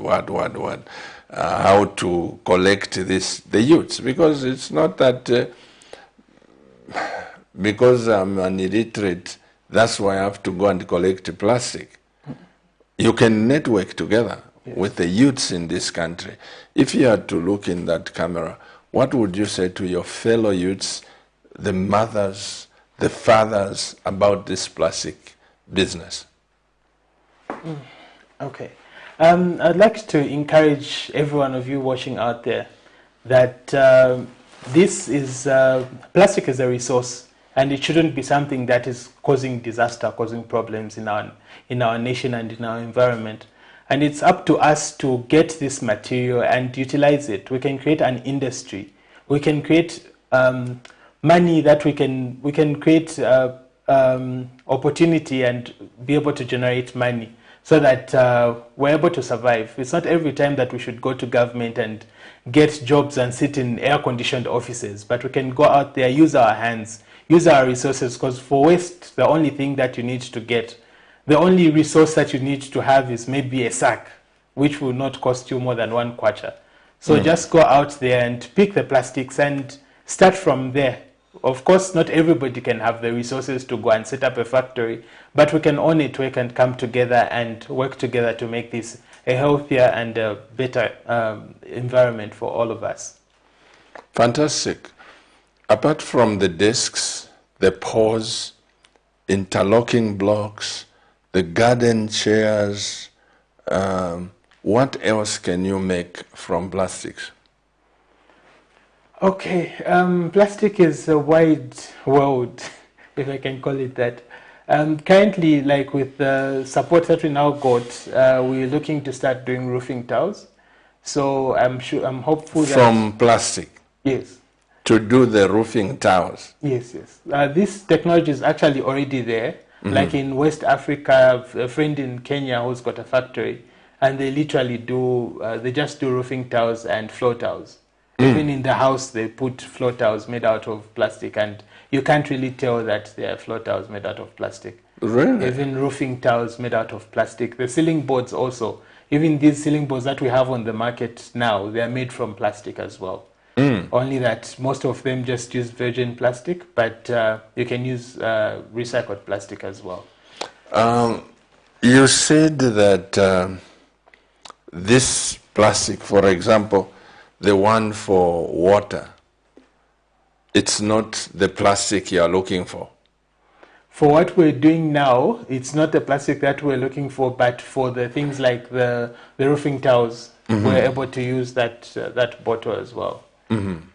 how to collect the youths. Because it's not that, because I'm an illiterate, that's why I have to go and collect plastic. You can network together with the youths in this country. If you had to look in that camera, what would you say to your fellow youths, the mothers, the fathers, about this plastic business? Okay. I'd like to encourage every one of you watching out there that this is, plastic is a resource, and it shouldn't be something that is causing disaster, causing problems in our nation and in our environment. And it's up to us to get this material and utilize it. We can create an industry. We can create money that we can create opportunity and be able to generate money so that we're able to survive. It's not every time that we should go to government and get jobs and sit in air-conditioned offices, but we can go out there, use our hands, use our resources, because for waste, the only thing that you need to get, the only resource that you need to have is maybe a sack, which will not cost you more than 1 kwacha. So just go out there and pick the plastics and start from there. Of course, not everybody can have the resources to go and set up a factory, but we can all network and come together and work together to make this a healthier and a better environment for all of us. Fantastic. Apart from the desks, the poles, interlocking blocks, the garden chairs, what else can you make from plastics? Okay, plastic is a wide world, if I can call it that. Currently, like with the support that we now got, we're looking to start doing roofing tiles. So I'm hopeful that... From plastic? Yes. To do the roofing tiles? Yes, yes. This technology is actually already there, Like in West Africa, I have a friend in Kenya who's got a factory, and they literally do, they just do roofing tiles and floor tiles. Even in the house, they put floor tiles made out of plastic, and you can't really tell that they are floor tiles made out of plastic. Really? Even roofing tiles made out of plastic. The ceiling boards also, even these ceiling boards that we have on the market now, they are made from plastic as well. Only that most of them just use virgin plastic, but you can use recycled plastic as well. You said that this plastic, for example, the one for water, it's not the plastic you're looking for. For what we're doing now, it's not the plastic that we're looking for, but for the things like the roofing tiles, we're able to use that bottle as well.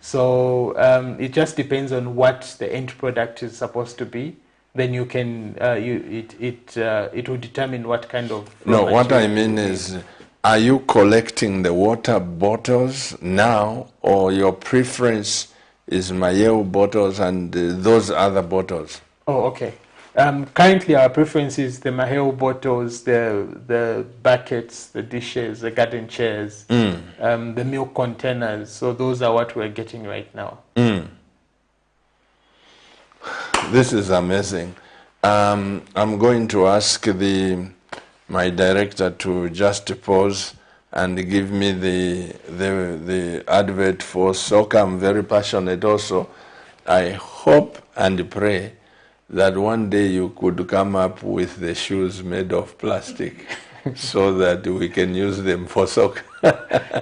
So it just depends on what the end product is supposed to be. Then you can it will determine what kind of. No, what I mean is, are you collecting the water bottles now, or your preference is Mayeu bottles and those other bottles? Oh, okay. Currently, our preference is the Maheo bottles, the buckets, the dishes, the garden chairs, the milk containers. So those are what we're getting right now. This is amazing. I'm going to ask my director to just pause and give me the advert for soccer. I'm very passionate also. I hope and pray that one day you could come up with the shoes made of plastic so that we can use them for soccer.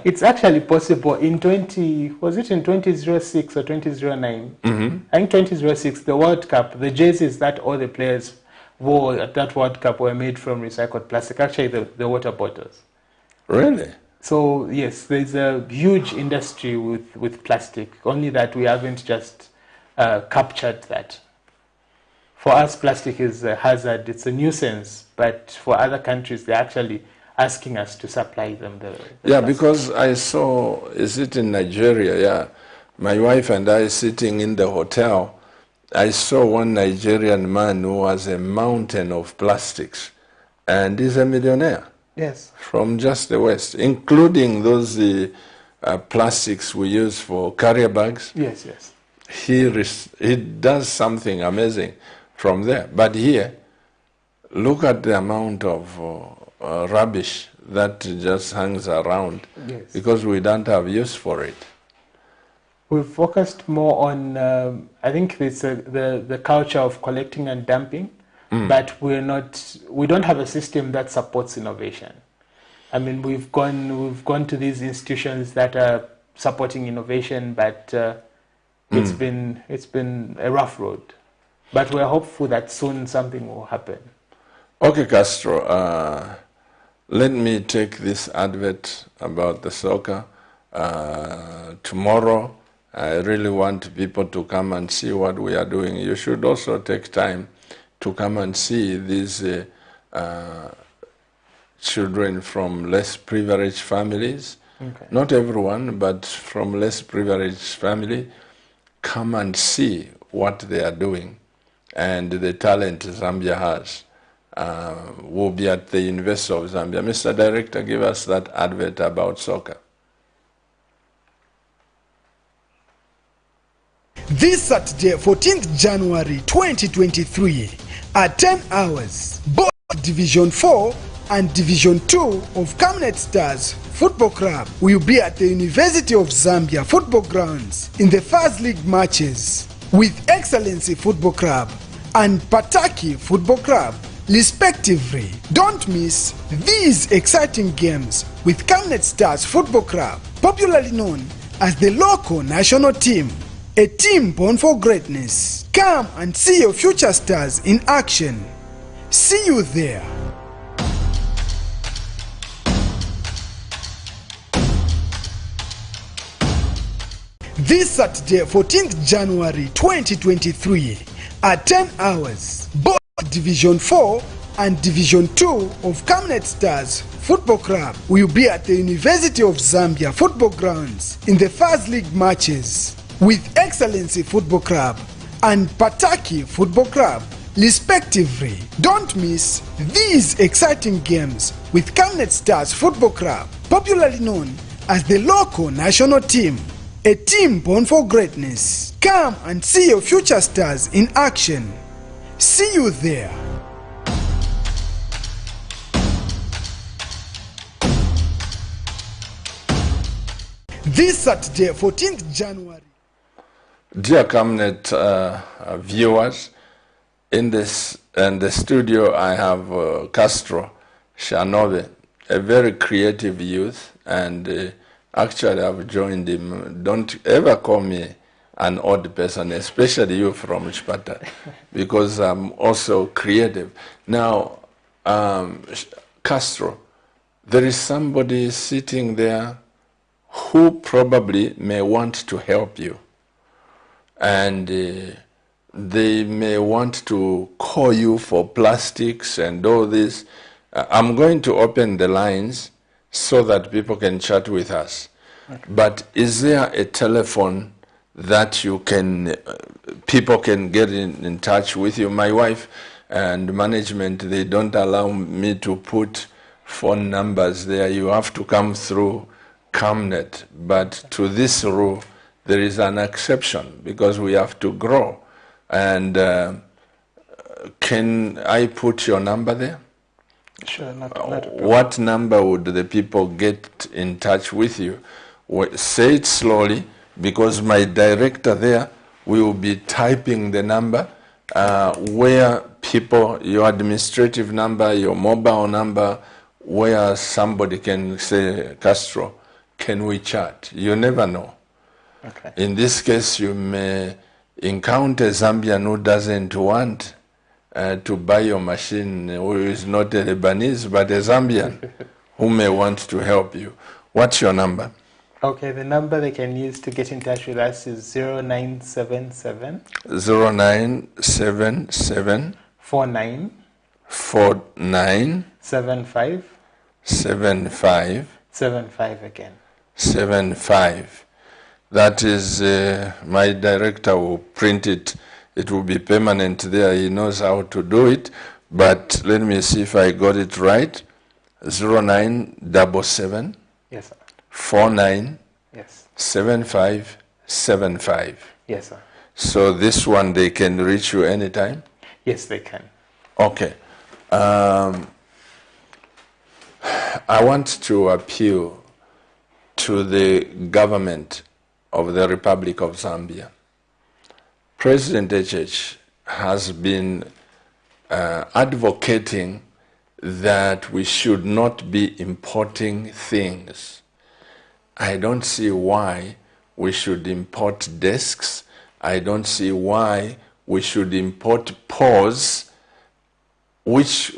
It's actually possible. In 2006 or 2009? I think 2006, the World Cup, the jerseys that all the players wore at that World Cup were made from recycled plastic, actually the water bottles. Really? So yes, there's a huge industry with plastic, only that we haven't just captured that. For us, plastic is a hazard, it's a nuisance, but for other countries, they're actually asking us to supply them the yeah, plastic. because I saw, is it in Nigeria? Yeah. My wife and I sitting in the hotel, I saw one Nigerian man who has a mountain of plastics, and he's a millionaire. Yes. From just the West, including those plastics we use for carrier bags. Yes, yes. He does something amazing from there. But here, look at the amount of rubbish that just hangs around, Yes. because we don't have use for it. We've focused more on, I think it's the culture of collecting and dumping, but we don't have a system that supports innovation. I mean, we've gone to these institutions that are supporting innovation, but it's been a rough road. But we're hopeful that soon something will happen. Okay, Castro, let me take this advert about the soccer. Tomorrow, I really want people to come and see what we are doing. You should also take time to come and see these children from less privileged families. Okay. Not everyone, but from less privileged family. Come and see what they are doing and the talent Zambia has. We'll be at the University of Zambia. Mr. Director, give us that advert about soccer. This Saturday, 14th January 2023, at 10 hours, both Division 4 and Division 2 of Camnet Stars Football Club will be at the University of Zambia Football Grounds in the First League matches with Excellency Football Club and Pataki Football Club, respectively. Don't miss these exciting games with Camnet Stars Football Club, popularly known as the local national team, a team born for greatness. Come and see your future stars in action. See you there. This Saturday, 14th January 2023, at 10 hours, both Division 4 and Division 2 of Camnet Stars Football Club will be at the University of Zambia Football Grounds in the First League matches with Excellency Football Club and Pataki Football Club, respectively. Don't miss these exciting games with Camnet Stars Football Club, popularly known as the local national team, a team born for greatness. Come and see your future stars in action. See you there. This Saturday, 14th January. Dear Camnet viewers, in the studio I have Castro Shanove, a very creative youth, and actually I've joined him. Don't ever call me an odd person, especially you from Chipata, because I'm also creative. Now, Castro, there is somebody sitting there who probably may want to help you, and they may want to call you for plastics and all this. I'm going to open the lines so that people can chat with us. Okay. But is there a telephone that you can, people can get in touch with you? My wife and management, they don't allow me to put phone numbers there. You have to come through Camnet. But to this rule, there is an exception because we have to grow. And can I put your number there? Sure, not what number would the people get in touch with you? Say it slowly, because my director there will be typing the number, where people, your administrative number, your mobile number, where somebody can say, Castro, can we chat? You never know. Okay. In this case, you may encounter a Zambian who doesn't want to buy your machine, who is not a Lebanese, but a Zambian who may want to help you. What's your number? Okay, the number they can use to get in touch with us is 0977 0977 49 49 75 75 75 again. 75. That is, my director will print it. It will be permanent there. He knows how to do it. But let me see if I got it right. 0977 Yes, sir. 49 Yes. 75 75. Yes, sir. So this one, they can reach you anytime? Yes, they can. Okay. I want to appeal to the government of the Republic of Zambia. President HH has been advocating that we should not be importing things. I don't see why we should import desks. I don't see why we should import paws, which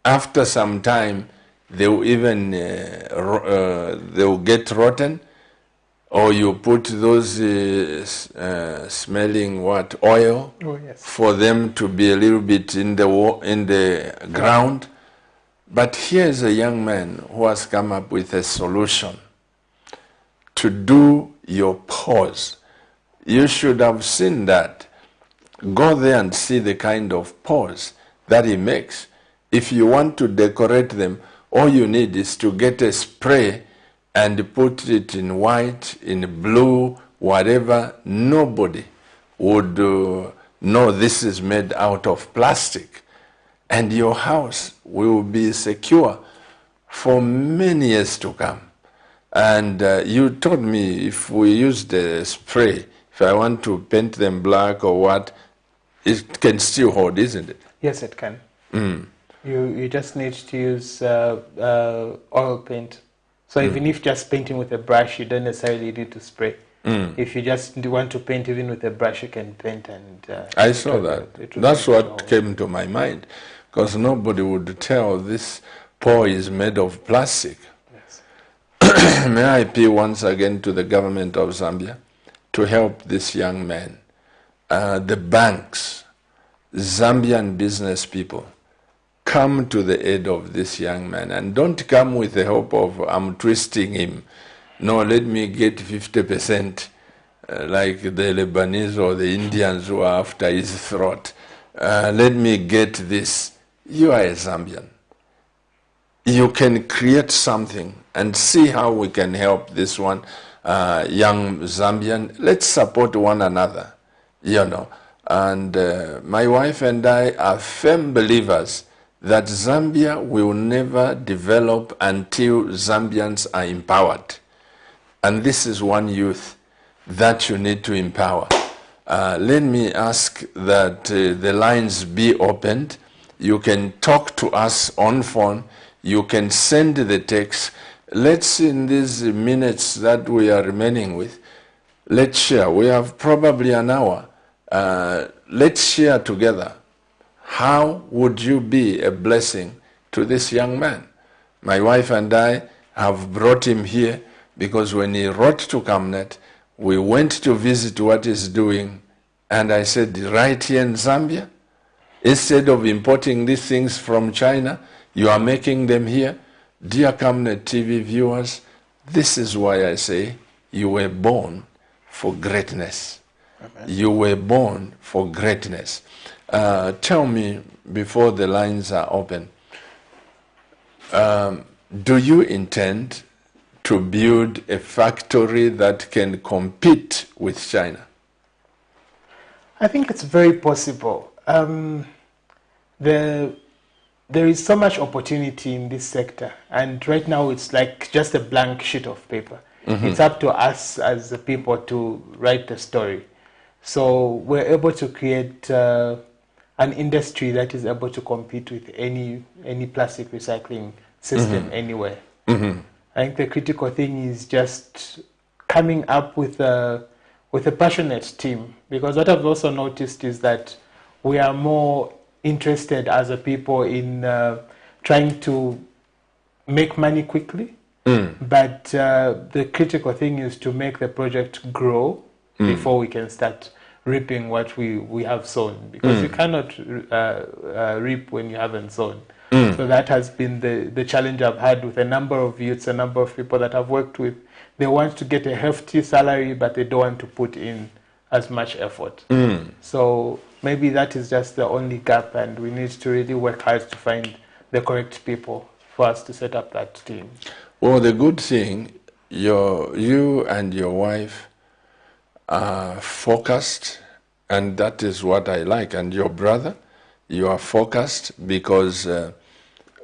after some time they will even they will get rotten, or you put those smelling oil for them to be a little bit in the ground. But here's a young man who has come up with a solution to do your paws. You should have seen that. Go there and see the kind of paws that he makes. If you want to decorate them, all you need is to get a spray and put it in white, in blue, whatever. Nobody would know this is made out of plastic. And your house will be secure for many years to come. And you told me if we use the spray, if I want to paint them black or what, it can still hold, isn't it? Yes, it can. You just need to use oil paint. So even if just painting with a brush, you don't necessarily need to spray. If you just want to paint even with a brush, you can paint. And I saw that. That's what came to my mind, because nobody would tell this paw is made of plastic. Yes. May I appeal once again to the government of Zambia to help this young man. The banks, Zambian business people, come to the aid of this young man, and don't come with the hope of I'm twisting him. No, let me get 50%, like the Lebanese or the Indians who are after his throat. let me get this. You are a Zambian. You can create something and see how we can help this one young Zambian. Let's support one another, you know. And my wife and I are firm believers that Zambia will never develop until Zambians are empowered. And this is one youth that you need to empower. Let me ask that the lines be opened. You can talk to us on phone. You can send the text. Let's, in these minutes that we are remaining with, let's share. We have probably an hour. Let's share together. How would you be a blessing to this young man? My wife and I have brought him here because when he wrote to Camnet, we went to visit what he's doing, and I said, right here in Zambia, instead of importing these things from China, you are making them here. Dear Camnet TV viewers, this is why I say you were born for greatness. Amen. You were born for greatness. Tell me, before the lines are open, do you intend to build a factory that can compete with China? I think it's very possible. There is so much opportunity in this sector, and right now it's like just a blank sheet of paper. Mm-hmm. It's up to us as the people to write the story. So we're able to create an industry that is able to compete with any plastic recycling system mm-hmm. anywhere. Mm-hmm. I think the critical thing is just coming up with a passionate team, because what I've also noticed is that we are more interested as a people in trying to make money quickly, but the critical thing is to make the project grow before we can start reaping what we have sown, because you cannot reap when you haven't sown. So that has been the challenge I've had with a number of youths, a number of people that I've worked with. They want to get a hefty salary, but they don't want to put in as much effort. So maybe that is just the only gap, and we need to really work hard to find the correct people for us to set up that team. Well, the good thing, you and your wife are focused, and that is what I like. And your brother, you are focused, because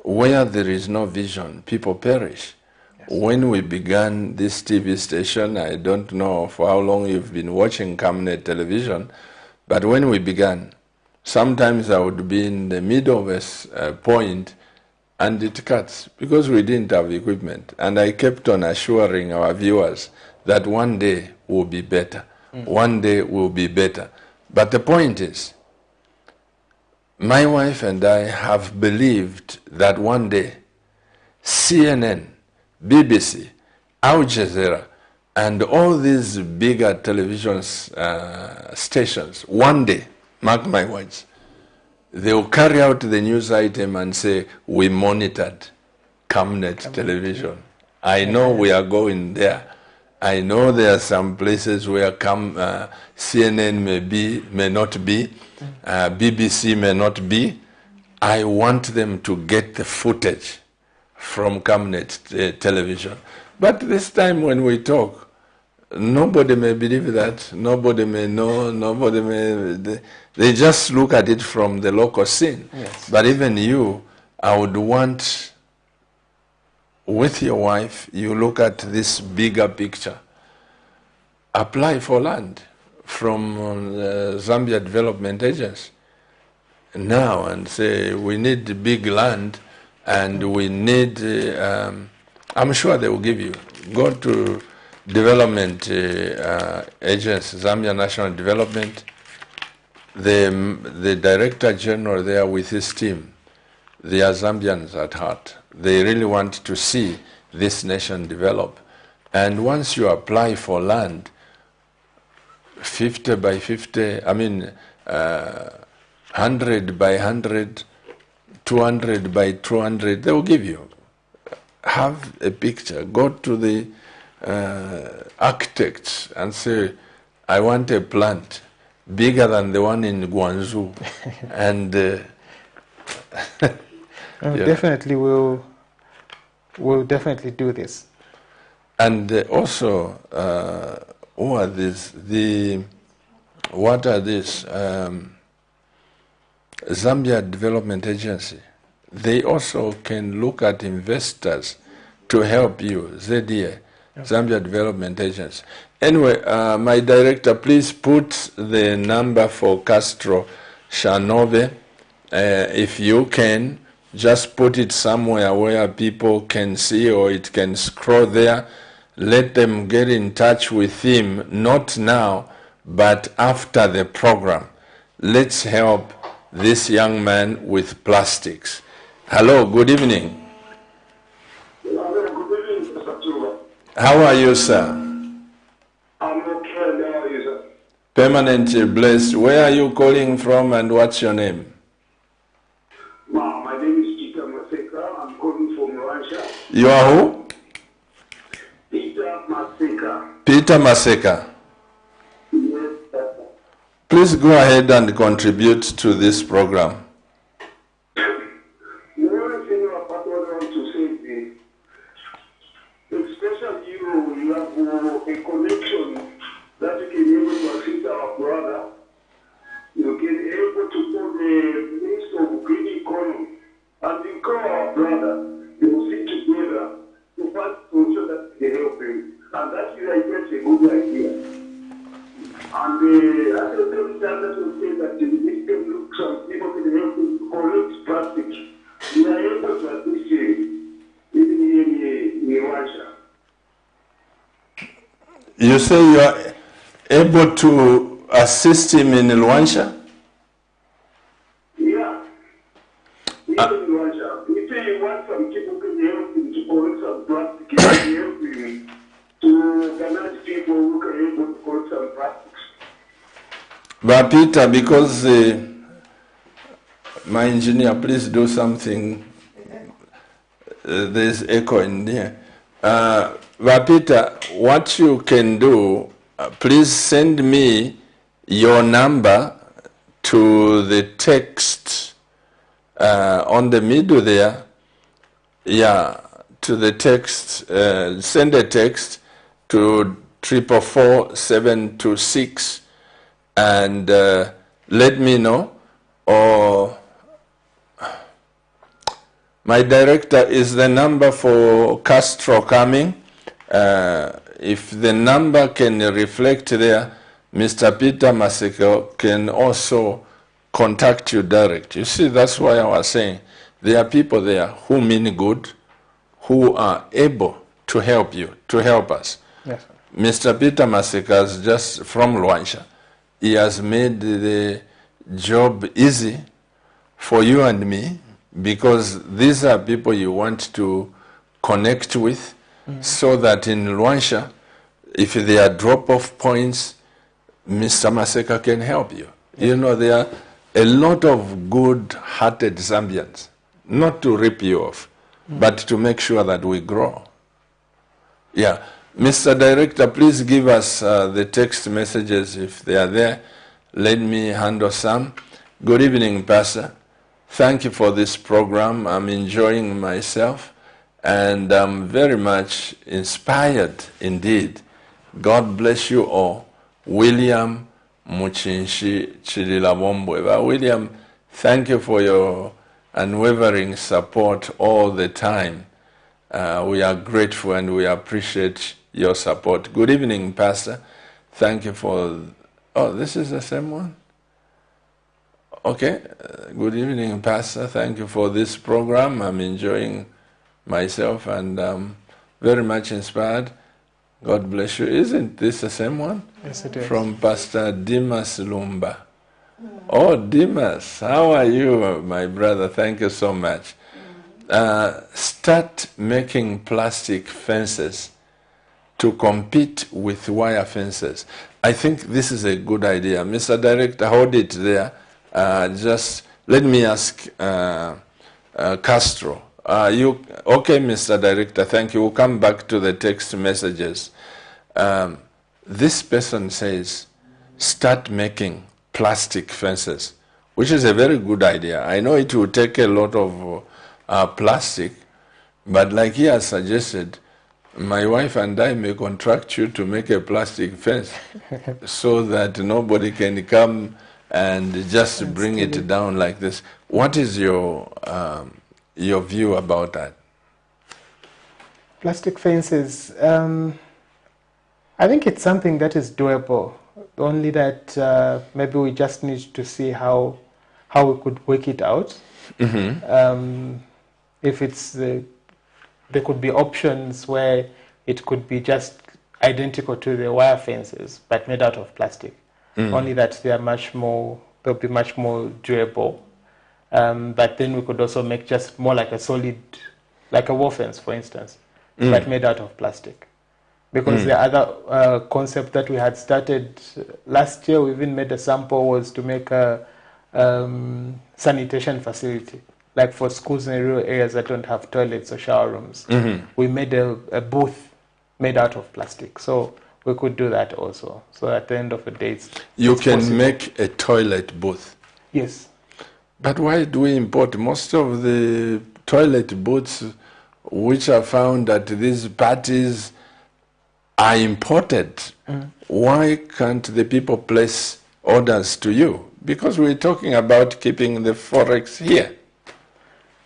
where there is no vision, people perish. Yes. When we began this TV station, I don't know for how long you've been watching Camnet television, but when we began, sometimes I would be in the middle of a point and it cuts because we didn't have equipment. And I kept on assuring our viewers that one day will be better. One day will be better. But the point is, my wife and I have believed that one day CNN, BBC, Al Jazeera, and all these bigger television stations, one day, mark my words, they will carry out the news item and say, we monitored Camnet television. I know we are going there. I know there are some places where CNN may not be, BBC may not be. I want them to get the footage from Camnet television. But this time when we talk, nobody may believe that, nobody may know, nobody may, they just look at it from the local scene. Yes. But even you, I would want, with your wife, you look at this bigger picture. Apply for land from the Zambia Development Agency now and say, we need big land and we need, I'm sure they will give you. Go to Development Agency, Zambia National Development, the Director General there with his team, they are Zambians at heart. They really want to see this nation develop. And once you apply for land, 50 by 50, 100 by 100, 200 by 200, they will give you. Have a picture. Go to the architects and say, I want a plant. bigger than the one in Guangzhou. And yeah. Definitely we'll definitely do this. And also, who are these? What are these? Zambia Development Agency. They also can look at investors to help you, ZDA, Zambia Development Agency. Anyway, my director, please put the number for Castro Shanove. If you can, just put it somewhere where people can see, or it can scroll there. Let them get in touch with him, not now, but after the program. Let's help this young man with plastics. Hello, good evening. Good evening, Mr. Tuba. How are you, sir? I'm okay, how are you, sir? Permanently blessed. Where are you calling from and what's your name? My name is Peter Maseka. I'm calling from Rwanda. You are who? Peter Maseka. Peter Maseka. Yes, sir. Please go ahead and contribute to this program. The only thing I want to say is, especially you have a connection that you can be able to assist our brother. You can be able to put the Minister of Green Economy and you call our brother. You will sit together to find to ensure that they help him. And that is, I guess, a good idea. And at the same time, that will say that the minister looks at people can help him to collect plastic. We are able to assist him, even in Russia. You say you are able to assist him in Luancha? Yeah. Even in Russia. If you want some people can help him to collect some plastic, you can help him to organize people who can help him to collect some plastics. But Peter, because my engineer, please do something. There's echo in here. But Peter, what you can do, please send me your number to the text on the middle there. Yeah, to the text. Send a text to 444-726 and let me know. Or my director, is the number for Castro coming? If the number can reflect there, Mr. Peter Maseko can also contact you direct. You see, that's why I was saying there are people there who mean good, who are able to help you, to help us. Yes, sir. Mr. Peter Maseka is just from Luancha. He has made the job easy for you and me, because these are people you want to connect with, so that in Luancha, if there are drop-off points, Mr. Maseka can help you. You know, there are a lot of good-hearted Zambians, not to rip you off, but to make sure that we grow. Yeah. Mr. Director, please give us the text messages if they are there. Let me handle some. Good evening, Pastor. Thank you for this program. I'm enjoying myself, and I'm very much inspired indeed. God bless you all. William Muchinshi Chililabombwe. William, thank you for your unwavering support all the time. We are grateful and we appreciate your support. Good evening, Pastor. Thank you for... Oh, this is the same one? Okay. Good evening, Pastor. Thank you for this program. I'm enjoying myself and very much inspired. God bless you. Isn't this the same one? Yes, it is. From Pastor Dimas Lumba. Oh, Dimas, how are you, my brother? Thank you so much. Start making plastic fences to compete with wire fences. I think this is a good idea. Mr. Director, hold it there. Just let me ask Castro. Okay, Mr. Director, thank you. We'll come back to the text messages. This person says, start making plastic fences, which is a very good idea. I know it will take a lot of plastic, but like he has suggested, my wife and I may contract you to make a plastic fence so that nobody can come and just bring it down like this. What is your view about that? Plastic fences, I think it's something that is doable, only that maybe we just need to see how we could work it out. Mm-hmm. If it's there could be options where it could be just identical to the wire fences but made out of plastic. Only that they'll be much more durable. But then we could also make just more like a solid, like a wall fence, for instance, but made out of plastic. Because the other concept that we had started last year, we even made a sample, was to make a sanitation facility, like for schools in rural areas that don't have toilets or shower rooms. We made a booth made out of plastic. So we could do that also. So at the end of the day, you can possible. Make a toilet booth. Yes. But why do we import most of the toilet booths which are found at these parties are imported? Why can't the people place orders to you? Because we're talking about keeping the forex here.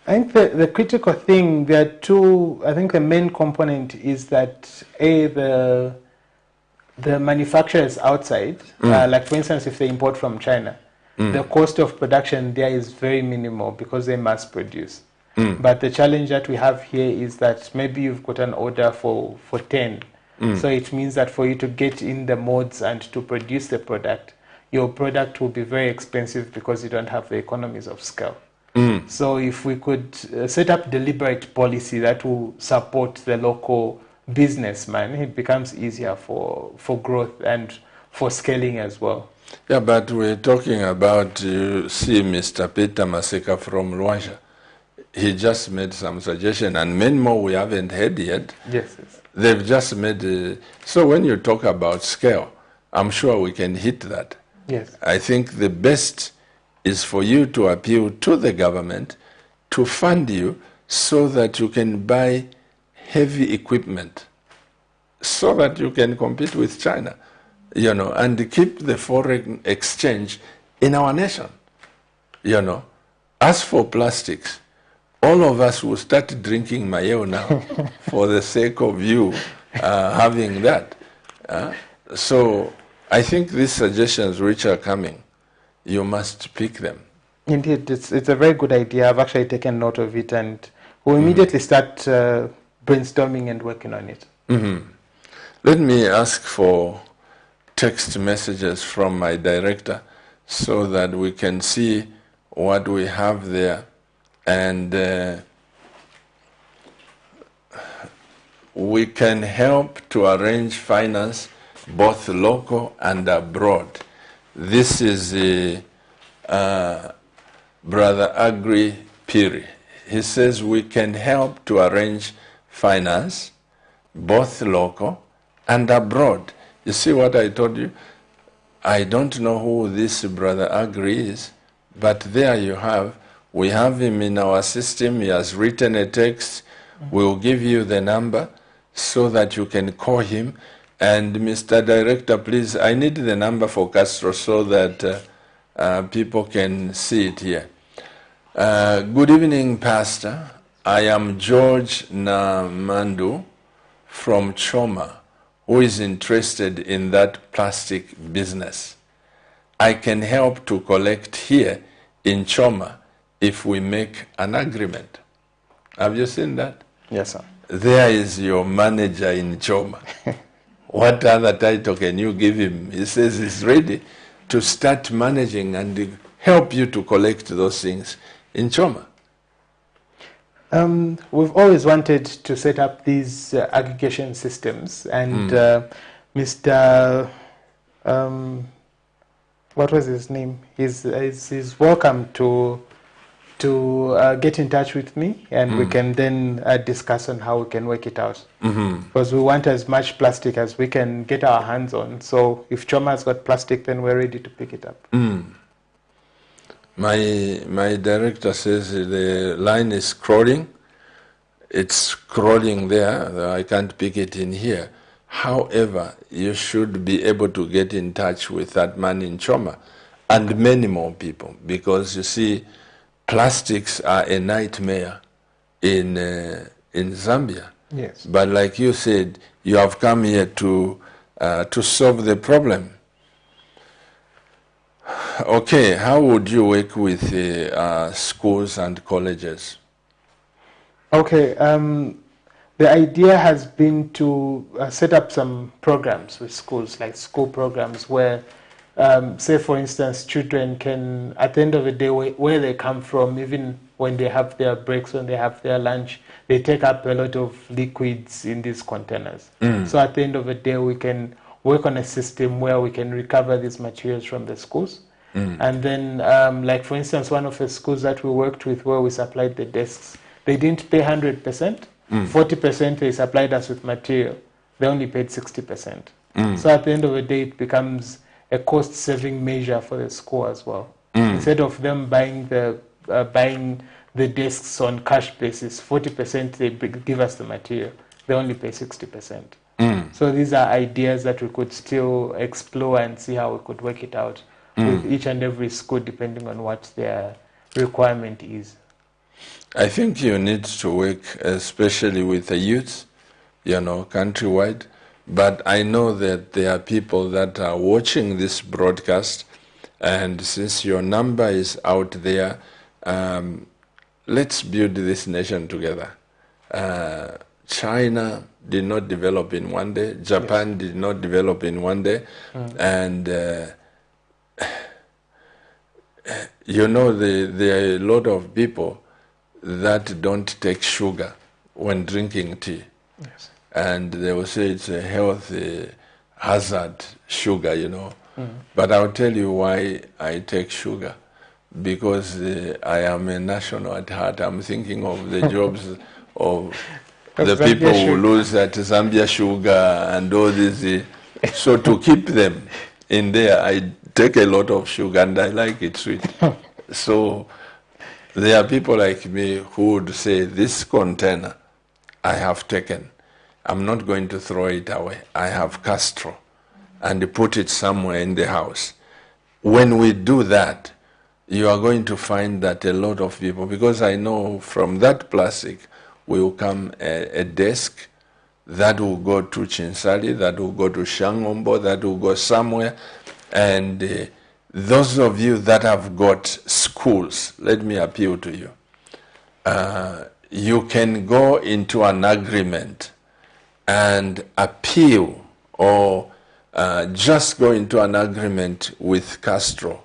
I think the critical thing, there are two. I think the main component is that the manufacturers outside, like for instance, if they import from China, the cost of production there is very minimal because they mass produce. But the challenge that we have here is that maybe you've got an order for 10. So it means that for you to get in the modes and to produce the product, your product will be very expensive because you don't have the economies of scale. So if we could set up deliberate policy that will support the local businessman, it becomes easier for growth and for scaling as well. Yeah, but we're talking about, you see, Mr. Peter Maseka from Rwanda. He just made some suggestion, and many more we haven't heard yet. Yes. They've just made... so when you talk about scale, I'm sure we can hit that. Yes. I think the best is for you to appeal to the government to fund you so that you can buy heavy equipment so that you can compete with China, and keep the foreign exchange in our nation, As for plastics, all of us will start drinking Mayeo now for the sake of you having that. So I think these suggestions which are coming, you must pick them. Indeed, it's a very good idea. I've actually taken note of it, and we'll immediately start brainstorming and working on it. Let me ask for text messages from my director so that we can see what we have there, and we can help to arrange finance both local and abroad. This is Brother Agri Piri. He says we can help to arrange finance, both local and abroad. You see what I told you? I don't know who this Brother Agri is, but there you have. We have him in our system. He has written a text. We'll give you the number so that you can call him. And Mr. Director, please, I need the number for Castro so that people can see it here. Good evening, Pastor. I am George Namandu from Choma, who is interested in that plastic business. I can help to collect here in Choma if we make an agreement. Have you seen that? Yes, sir. There is your manager in Choma. What other title can you give him? He says he's ready to start managing and help you to collect those things in Choma. We've always wanted to set up these aggregation systems, and Mr. What was his name? He's welcome to to get in touch with me, and we can then discuss on how we can work it out. Because we want as much plastic as we can get our hands on. So if Choma has got plastic, then we're ready to pick it up. My director says the line is crawling. It's crawling there. I can't pick it in here. However, you should be able to get in touch with that man in Choma and many more people, because you see, plastics are a nightmare in Zambia. Yes. But like you said, you have come here to solve the problem. Okay, how would you work with schools and colleges? Okay, the idea has been to set up some programs with schools, like school programs where, say for instance, children can, at the end of the day, where they come from, even when they have their breaks, when they have their lunch, they take up a lot of liquids in these containers. So at the end of the day, we can work on a system where we can recover these materials from the schools. And then, like for instance, one of the schools that we worked with where we supplied the desks, they didn't pay 100%, 40% they supplied us with material. They only paid 60%. So at the end of the day, it becomes a cost-saving measure for the school as well. Instead of them buying the desks on cash basis, 40% they give us the material. They only pay 60%. So these are ideas that we could still explore and see how we could work it out with each and every school, depending on what their requirement is. I think you need to work especially with the youth, countrywide. But I know that there are people that are watching this broadcast, and since your number is out there, let's build this nation together. China did not develop in one day. Japan did not develop in one day. And, there are a lot of people that don't take sugar when drinking tea. Yes. And they will say it's a health hazard, sugar, But I'll tell you why I take sugar. Because I am a national at heart. I'm thinking of the jobs of the people who lose at Zambia Sugar and all this. So to keep them in there, I take a lot of sugar and I like it sweet. So there are people like me who would say, this container I have taken, I'm not going to throw it away. I have Castro and put it somewhere in the house. When we do that, you are going to find that a lot of people, because I know from that plastic will come a desk that will go to Chinsali, that will go to Shangombo, that will go somewhere. And those of you that have got schools, let me appeal to you. You can go into an agreement and appeal, or just go into an agreement with Castro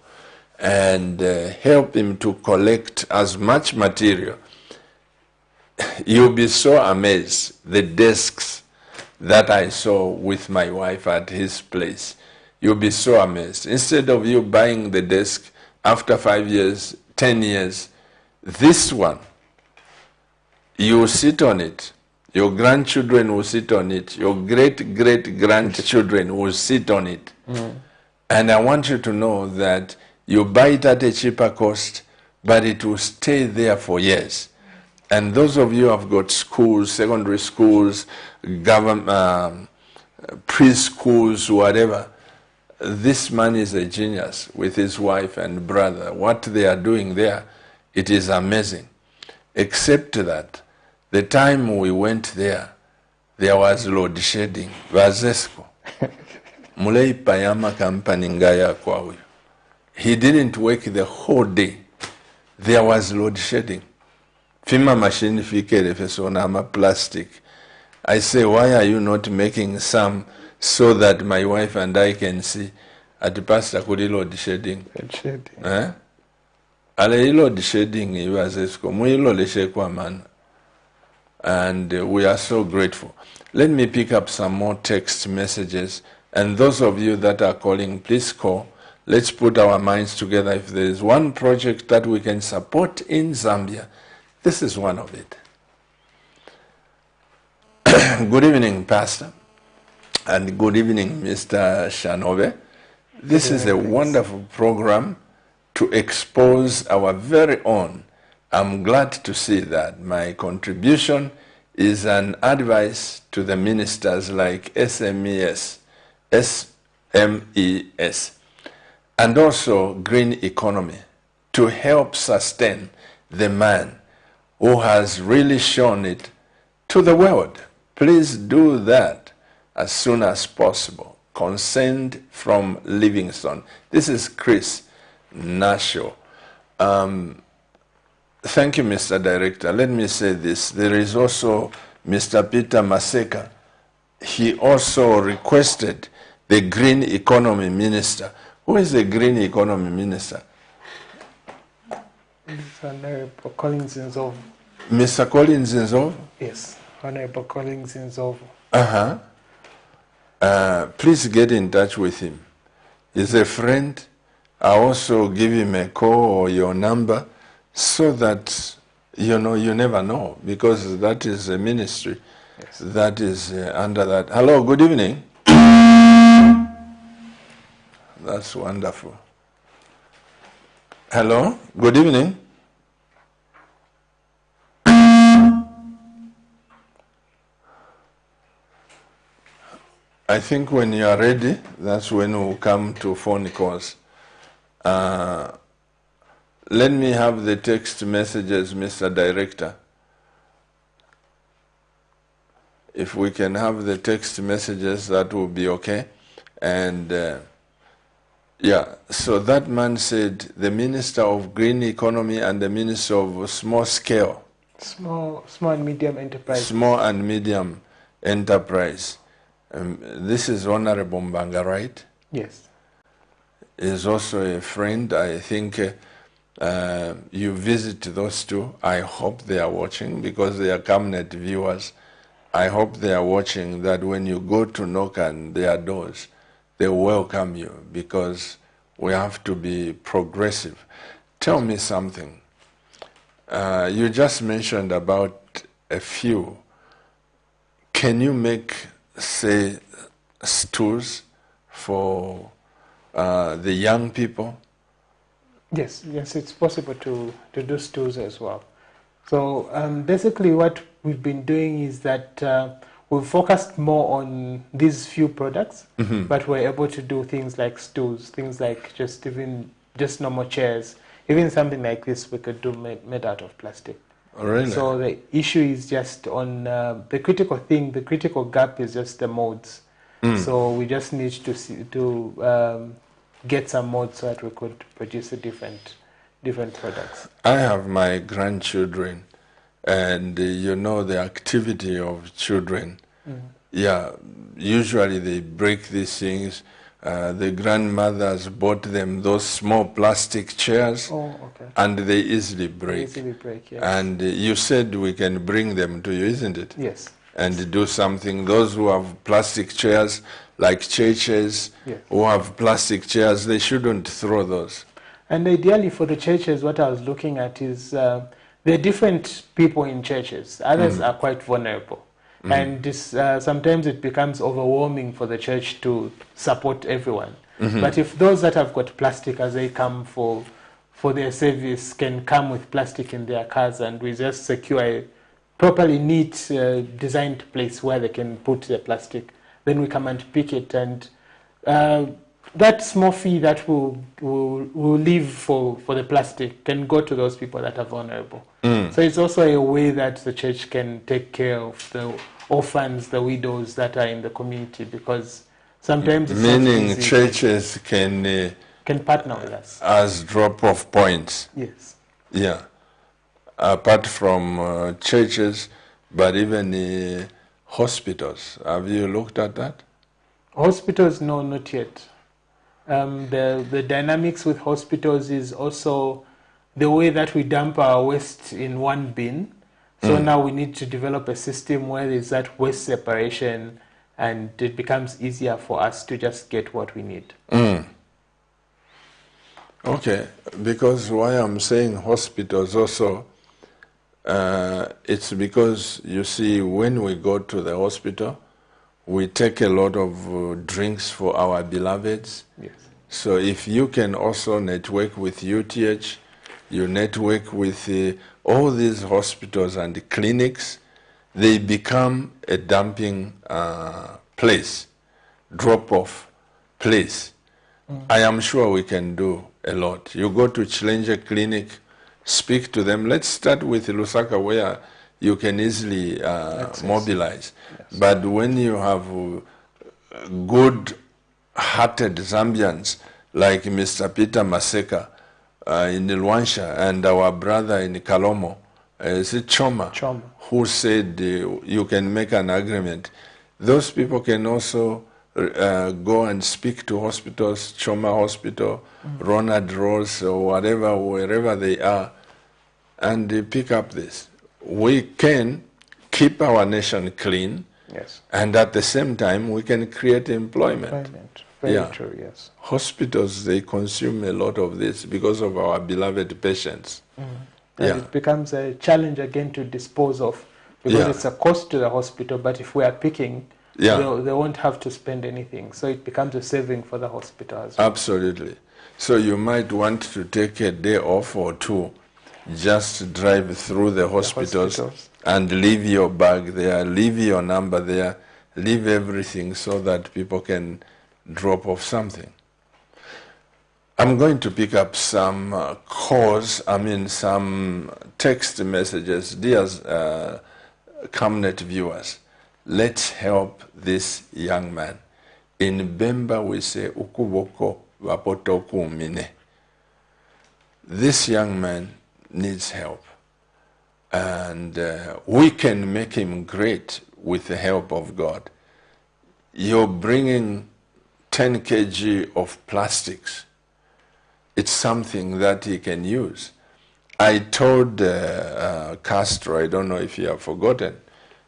and help him to collect as much material. You'll be so amazed, the desks that I saw with my wife at his place. You'll be so amazed. Instead of you buying the desk after 5 years, 10 years, this one, you sit on it. Your grandchildren will sit on it. Your great-great-grandchildren will sit on it. And I want you to know that you buy it at a cheaper cost, but it will stay there for years. And those of you who have got schools, secondary schools, government, preschools, whatever, this man is a genius with his wife and brother. What they are doing there, it is amazing. Except that, the time we went there was load shedding. Vazesco. Mulei Payama company ngaya kwa huyo. He didn't work the whole day. There was load shedding. Fima machine fikere fesona plastic. I say, why are you not making some so that my wife and I can see at the pastor kuri load shedding? Ale load shedding Vazesco. Muilo leshe kwa man. And we are so grateful. Let me pick up some more text messages. And those of you that are calling, please call let's put our minds together. If there is one project that we can support in Zambia, this is one of it. Good evening, Pastor, and good evening, Mr. Shanobe. This is a wonderful program to expose our very own. I'm glad to see that my contribution is an advice to the ministers like SMES, and also green economy to help sustain the man who has really shown it to the world. Please do that as soon as possible. Consent from Livingstone. This is Chris Nasho. Thank you, Mr. Director. Let me say this. There is also Mr. Peter Maseka. He also requested the Green Economy Minister. Who is the Green Economy Minister? It's Honorable Collins Nzovu. Mr. Collins Nzovu? Yes, Honorable Collins Nzovu. Please get in touch with him. He's a friend. I also give him a call or your number so that, you know, you never know, because that is a ministry that is under that. Hello, good evening. That's wonderful. Hello, good evening. I think when you are ready, that's when we'll come to phone calls. Let me have the text messages, Mr. Director. If we can have the text messages, that will be okay. And yeah, so that man said the Minister of Green Economy and the Minister of Small Scale. Small and medium enterprise. Small and medium enterprise. This is Honorable Mbanga, right? Yes. Is also a friend. I think you visit those two. I hope they are watching, because they are Camnet viewers. I hope they are watching, that when you go to knock on their doors, they welcome you, because we have to be progressive. Tell me something. You just mentioned about a few. Can you make, say, stools for the young people? Yes, it's possible to do stools as well. So basically what we've been doing is that we've focused more on these few products, but we're able to do things like stools, things like just normal chairs. Even something like this we could do made out of plastic. Oh, really? So the issue is just on the critical gap is just the molds. So we just need to get some molds so that we could produce a different products. I have my grandchildren, and you know the activity of children. Yeah, usually they break these things. The grandmothers bought them those small plastic chairs, and they easily break. Yes. And you said we can bring them to you, isn't it? Yes. And do something. Those who have plastic chairs, like churches, who have plastic chairs, they shouldn't throw those. And ideally for the churches, what I was looking at is there are different people in churches. Others are quite vulnerable. And this, sometimes it becomes overwhelming for the church to support everyone. But if those that have got plastic as they come for their service can come with plastic in their cars, and we just secure a properly neat designed place where they can put the plastic, then we come and pick it, and that small fee that will leave for the plastic can go to those people that are vulnerable. So it's also a way that the church can take care of the orphans, the widows that are in the community, because sometimes it's meaning churches can partner with us as drop-off points. Yes. Yeah. Apart from churches, but even hospitals. Have you looked at that? Hospitals, no, not yet. The dynamics with hospitals is also the way that we dump our waste in one bin. So now we need to develop a system where there's that waste separation, and it becomes easier for us to just get what we need. Okay, because why I'm saying hospitals also, it's because, you see, when we go to the hospital, we take a lot of drinks for our beloveds. Yes. So if you can also network with UTH, you network with all these hospitals and clinics, they become a dumping place, drop-off place. I am sure we can do a lot. You go to Chilenje Clinic, speak to them. Let's start with Lusaka, where you can easily mobilize. Yes. But when you have good-hearted Zambians like Mr. Peter Maseka in Luansha and our brother in Kalomo, is it Choma, who said you can make an agreement, those people can also go and speak to hospitals, Choma Hospital, Ronald Rose, or whatever, wherever they are, and pick up this. We can keep our nation clean, Yes. and at the same time, we can create employment. Very true, yes. Hospitals, they consume a lot of this because of our beloved patients. And it becomes a challenge again to dispose of, because it's a cost to the hospital, but if we are picking, they won't have to spend anything. So it becomes a saving for the hospital as well. Absolutely. So you might want to take a day off or two, just drive through the hospitals and leave your bag there, leave your number there, leave everything so that people can drop off something. I'm going to pick up some some text messages. Dear Camnet viewers, let's help this young man. In Bemba we say, ukuboko wapotoku mine. This young man needs help. And we can make him great with the help of God. You're bringing 10 kg of plastics. It's something that he can use. I told Castro, I don't know if you have forgotten,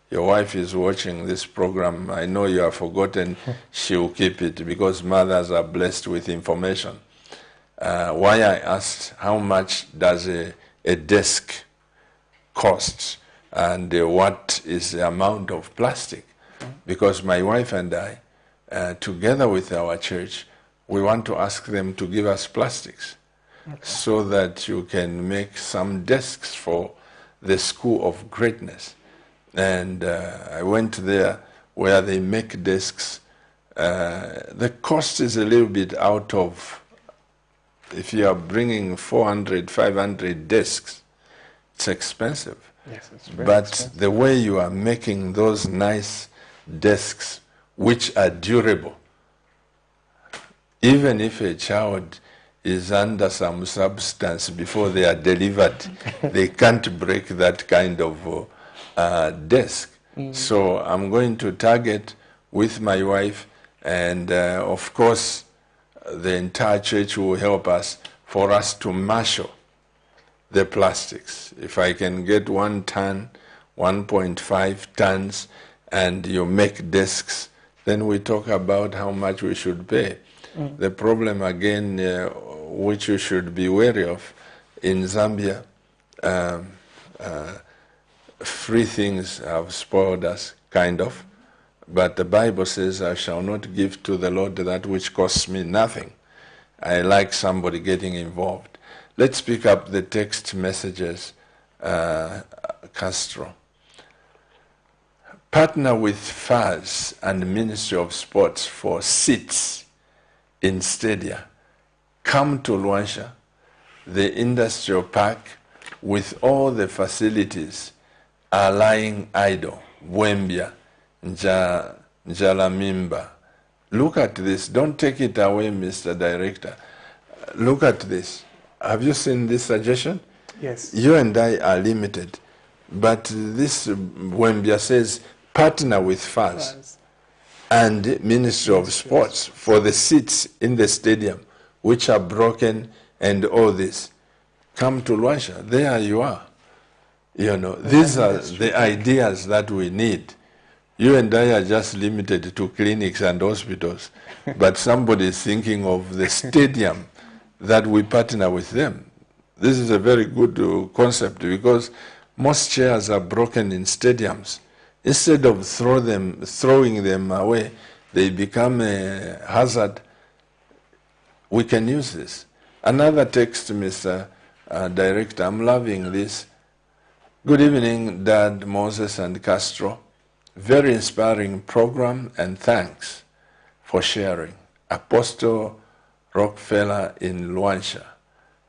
your wife is watching this program, I know you have forgotten, she will keep it because mothers are blessed with information. Why I asked how much does a desk cost and what is the amount of plastic? Because my wife and I, together with our church, we want to ask them to give us plastics so that you can make some desks for the School of Greatness. And I went there where they make desks. The cost is a little bit out of, if you are bringing 400, 500 desks, it's expensive. Yes, it's very but expensive. The way you are making those nice desks, which are durable, even if a child is under some substance before they are delivered, they can't break that kind of desk. So I'm going to target with my wife, and of course the entire church will help us for us to marshal the plastics. If I can get 1 ton, 1.5 tons, and you make desks, then we talk about how much we should pay. The problem again, which you should be wary of, in Zambia, free things have spoiled us, kind of. But the Bible says, I shall not give to the Lord that which costs me nothing. I like somebody getting involved. Let's pick up the text messages, Castro. Partner with FAS and Ministry of Sports for seats in stadia. Come to Luansha, the industrial park with all the facilities are lying idle. Wembia, Njalamimba. Look at this. Don't take it away, Mr. Director. Look at this. Have you seen this suggestion? Yes. You and I are limited. But this Wembia says, partner with FAS and Ministry of Sports for the seats in the stadium, which are broken and all this. Come to Luansha. There you are. You know, these are the ideas that we need. You and I are just limited to clinics and hospitals, but somebody is thinking of the stadium that we partner with them. This is a very good concept, because most chairs are broken in stadiums. Instead of throwing them away, they become a hazard. We can use this. Another text, Mr. Director, I'm loving this. Good evening, Dad, Moses, and Castro. Very inspiring program, and thanks for sharing. Apostle Rockefeller in Luanshya.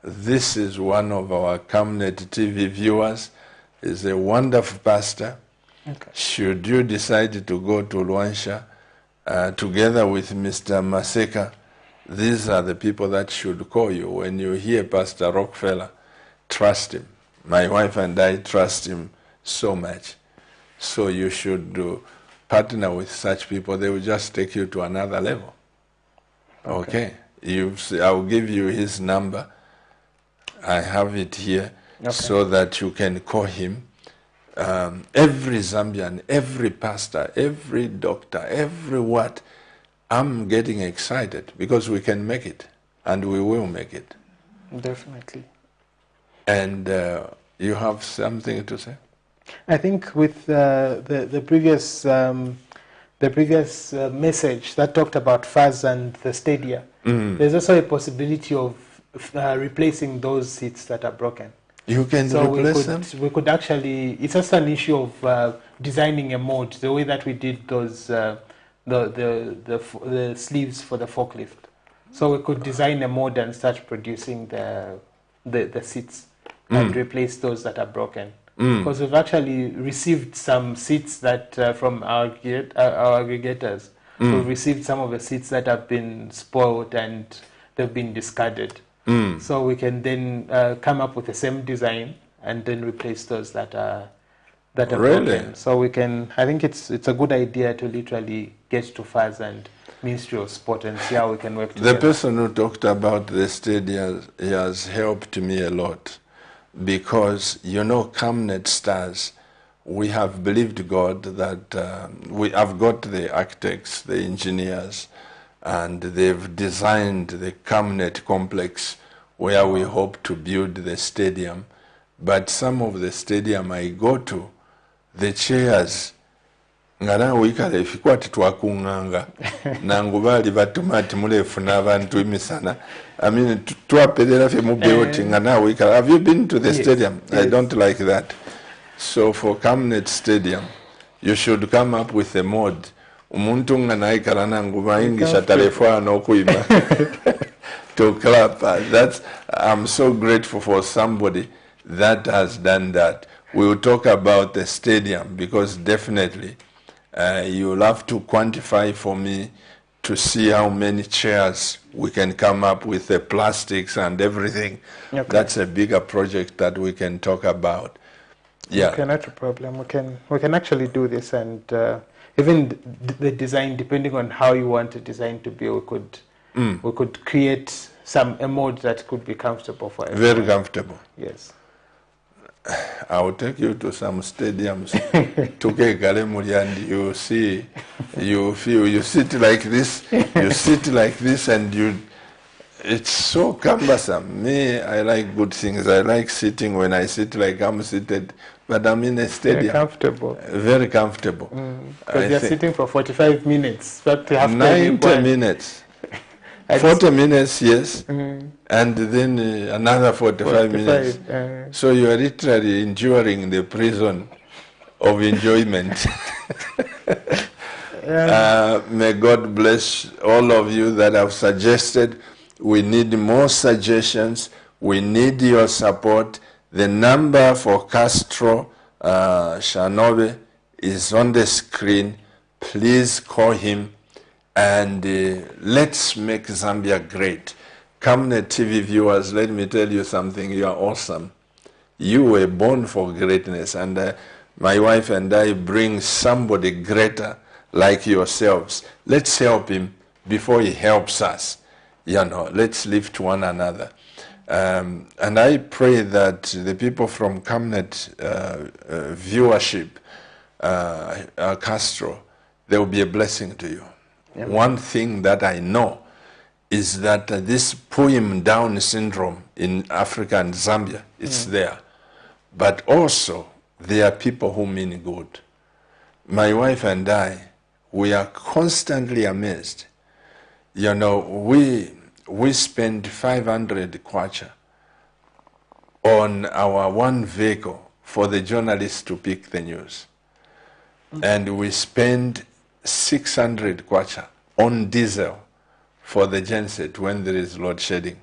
This is one of our Camnet TV viewers. Is a wonderful pastor. Okay. Should you decide to go to Luanshya together with Mr. Maseka, these are the people that should call you. When you hear Pastor Rockefeller, trust him. My wife and I trust him so much. So you should partner with such people. They will just take you to another level. Okay. I'll give you his number. I have it here. Okay. So that you can call him. Every Zambian, every pastor, every doctor, every what, I'm getting excited because we can make it, and we will make it. Definitely. And you have something to say? I think with the previous message that talked about FAS and the stadia, there's also a possibility of replacing those seats that are broken. You can replace them? We could actually, it's just an issue of designing a mode, the way that we did those, the sleeves for the forklift. So we could design a mode and start producing the seats and replace those that are broken. Because we've actually received some seats that from our aggregators. We've received some of the seats that have been spoiled and they've been discarded. So we can then come up with the same design and then replace those that are really broken. So we can. I think it's a good idea to literally get to FAS and Ministry of Sport and see how we can work together. The person who talked about the stadium, he has helped me a lot, because Camnet Stars, we have believed God that we have got the architects, the engineers, and they've designed the Camnet complex where we hope to build the stadium. But some of the stadium I go to, the chairs, nga nawe ikala efikwati twakunganga nangu bali batumati mulefuna abantu emisana. I mean, twaperera fe mubeoti nga nawe ikala. Have you been to the stadium? Yes. I don't like that. So for Camnet Stadium, you should come up with a mode. Umuntu nga naikala nangu bayingisha telefone okuima to clap. I'm so grateful for somebody that has done that. We will talk about the stadium, because definitely you'll have to quantify for me to see how many chairs we can come up with, the plastics and everything. Okay. That's a bigger project that we can talk about. Yeah. Okay, not a problem. We can actually do this, and even the design, depending on how you want the design to be, we could create a mode that could be comfortable for everyone. Very comfortable. Yes. I will take you to some stadiums to Galemuri, and you see, you sit like this, and it's so cumbersome. Me, I like good things. I like sitting. When I sit like I'm seated, but I'm in a stadium. Very comfortable. Very comfortable. Because you're sitting for 45 minutes. But 90 minutes. 40 minutes, yes, and then another 45 minutes. So you are literally enduring the prison of enjoyment. May God bless all of you that have suggested. We need more suggestions. We need your support. The number for Castro Shanobe is on the screen. Please call him. And let's make Zambia great. Camnet TV viewers, let me tell you something. You are awesome. You were born for greatness. And my wife and I bring somebody greater like yourselves. Let's help him before he helps us. Let's lift one another. And I pray that the people from Camnet viewership, Castro, they will be a blessing to you. Yep. One thing that I know is that this poem Down syndrome in Africa and Zambia, it's there. But also, there are people who mean good. My wife and I, we are constantly amazed. You know, we spend 500 kwacha on our one vehicle for the journalists to pick the news. And we spend 600 kwacha on diesel for the genset when there is load shedding.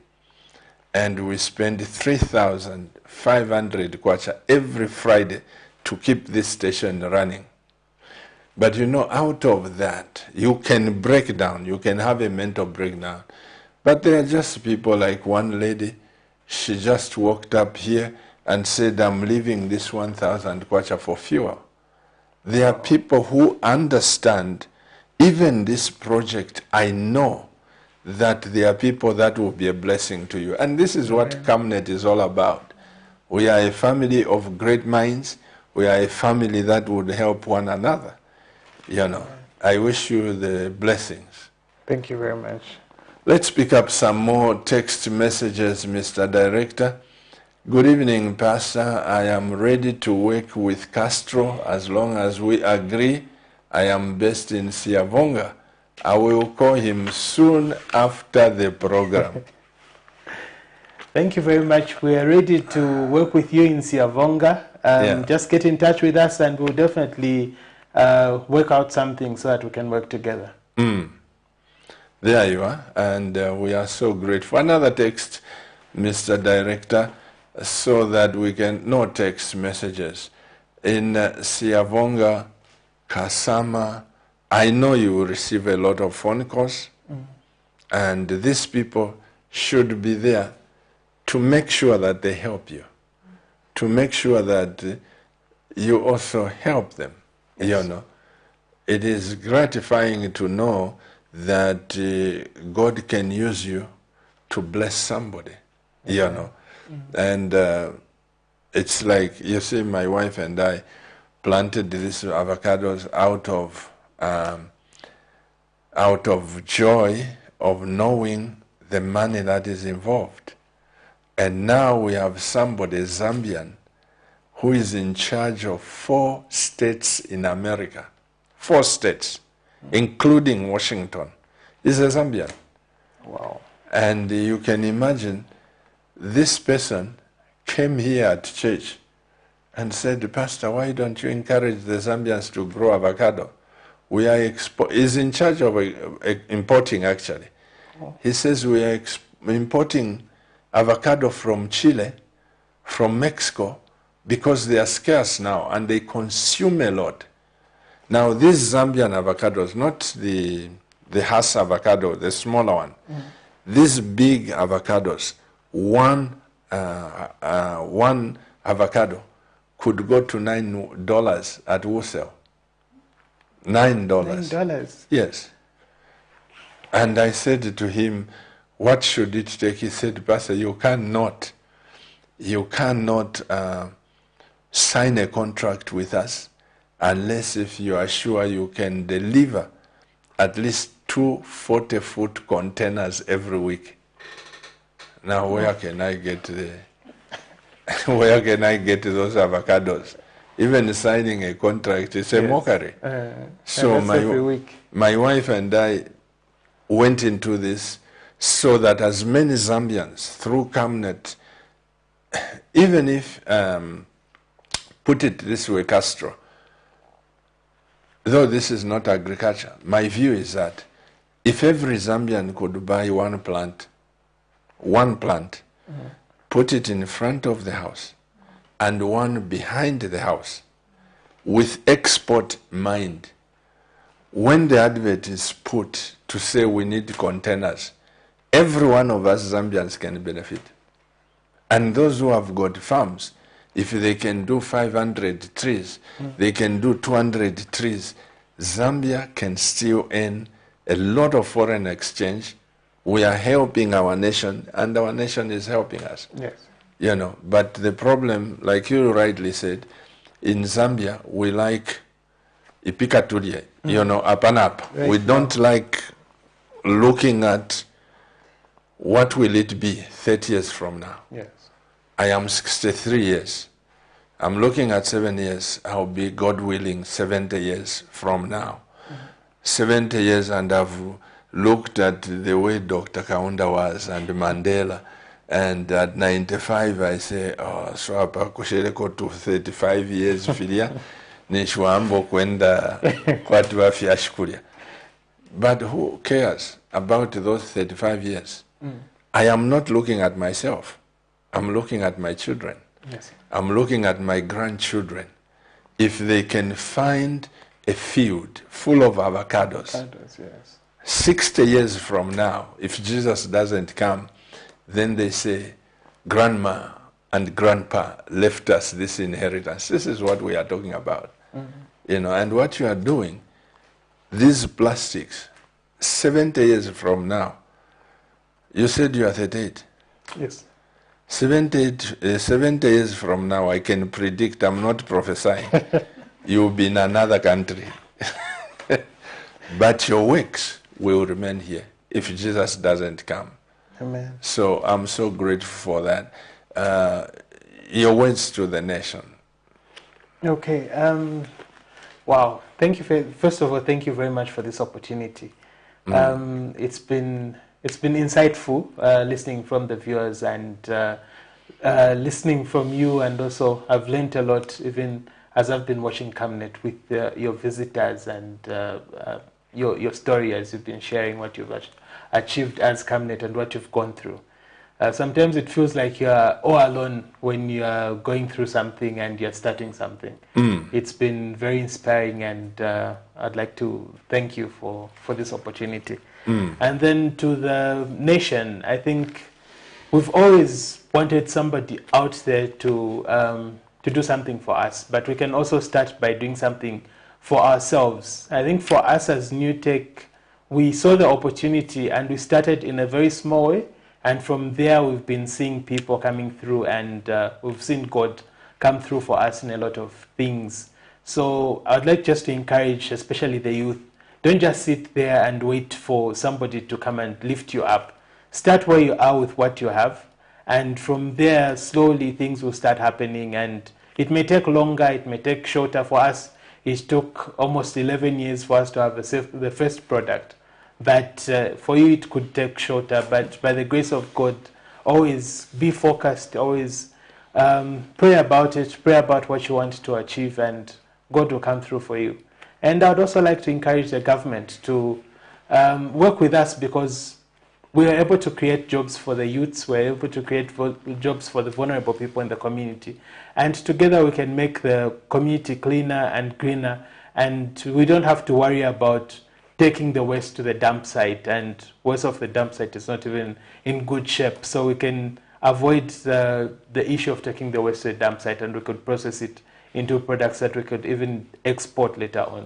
And we spend 3,500 kwacha every Friday to keep this station running. But you know, out of that, you can break down, you can have a mental breakdown. But there are just people like one lady, she just walked up here and said, I'm leaving this 1,000 kwacha for fuel. There are people who understand, even this project, I know that there are people that will be a blessing to you. And this is what CAMNET is all about. We are a family of great minds. We are a family that would help one another. You know, I wish you the blessings. Thank you very much. Let's pick up some more text messages, Mr. Director. Good evening, Pastor. I am ready to work with Castro as long as we agree. I am based in Siavonga. I will call him soon after the program. Thank you very much. We are ready to work with you in Siavonga. Just get in touch with us and we'll definitely work out something so that we can work together. There you are, and we are so grateful. Another text, Mr. Director, so that we can, no text messages. In Siavonga, Kasama, I know you will receive a lot of phone calls, and these people should be there to make sure that they help you, to make sure that you also help them. Yes. You know, it is gratifying to know that God can use you to bless somebody, you know. And it's like, you see, my wife and I planted these avocados out of joy of knowing the money that is involved. And now we have somebody, Zambian, who is in charge of 4 states in America. 4 states, including Washington. He's a Zambian. Wow. And you can imagine, this person came here at church and said, Pastor, why don't you encourage the Zambians to grow avocado? We are he's in charge of importing, actually. Oh. He says we are importing avocado from Chile, from Mexico, because they are scarce now and they consume a lot. Now, these Zambian avocados, not the Hass avocado, the smaller one, these big avocados, one avocado could go to $9 at wholesale. $9. $9? Yes. And I said to him, what should it take? He said, Pastor, you cannot sign a contract with us unless if you are sure you can deliver at least 2 40-foot containers every week. Now, where can I get where can I get those avocados? Even signing a contract is a mockery. So my wife and I went into this so that as many Zambians through CAMNET, even if, put it this way, Castro, though this is not agriculture, my view is that if every Zambian could buy one plant, put it in front of the house and one behind the house with export mind, when the advert is put to say we need containers, every one of us Zambians can benefit. And those who have got farms, if they can do 500 trees, they can do 200 trees, Zambia can still earn a lot of foreign exchange. We are helping our nation, and our nation is helping us. Yes. You know, but the problem, like you rightly said, in Zambia, we like ipikatulie, you know, up and up. Right. We don't like looking at what will it be 30 years from now? Yes. I am 63 years. I'm looking at 7 years. I'll be, God willing, 70 years from now. 70 years, and I've looked at the way Dr. Kaunda was and Mandela, and at 95 I say, oh, so apa kushereko to 35 years filia nishwambo kwenda kwatu wafyashkulia. But who cares about those 35 years? I am not looking at myself. I'm looking at my children. Yes. I'm looking at my grandchildren. If they can find a field full of avocados, Yes. 60 years from now, if Jesus doesn't come, then they say, Grandma and Grandpa left us this inheritance. This is what we are talking about. You know, and what you are doing, these plastics, 70 years from now, you said you are 38. Yes. 70 years from now, I can predict, I'm not prophesying, you'll be in another country. But your works will remain here if Jesus doesn't come. Amen. So I'm so grateful for that. Your words to the nation. Okay. Wow. Thank you. First of all, thank you very much for this opportunity. It's been insightful listening from the viewers and listening from you, and also I've learned a lot even as I've been watching CAMNET with your visitors and your story as you've been sharing what you've achieved as CAMNET and what you've gone through. Sometimes it feels like you're all alone when you're going through something and you're starting something. It's been very inspiring, and I'd like to thank you for this opportunity. And then to the nation, I think we've always wanted somebody out there to do something for us, but we can also start by doing something for ourselves. I think for us as New Tech, we saw the opportunity and we started in a very small way, and from there we've been seeing people coming through, and we've seen God come through for us in a lot of things. So I'd like just to encourage, especially the youth, don't just sit there and wait for somebody to come and lift you up. Start where you are with what you have, and from there, slowly things will start happening, and it may take longer, it may take shorter. For us, it took almost 11 years for us to have the first product. But for you, it could take shorter. But by the grace of God, always be focused, always pray about it, pray about what you want to achieve, and God will come through for you. And I'd also like to encourage the government to work with us, because we are able to create jobs for the youths, we're able to create jobs for the vulnerable people in the community. And together we can make the community cleaner and greener, and we don't have to worry about taking the waste to the dump site, and waste of the dump site is not even in good shape. So we can avoid the issue of taking the waste to the dump site, and we could process it into products that we could even export later on.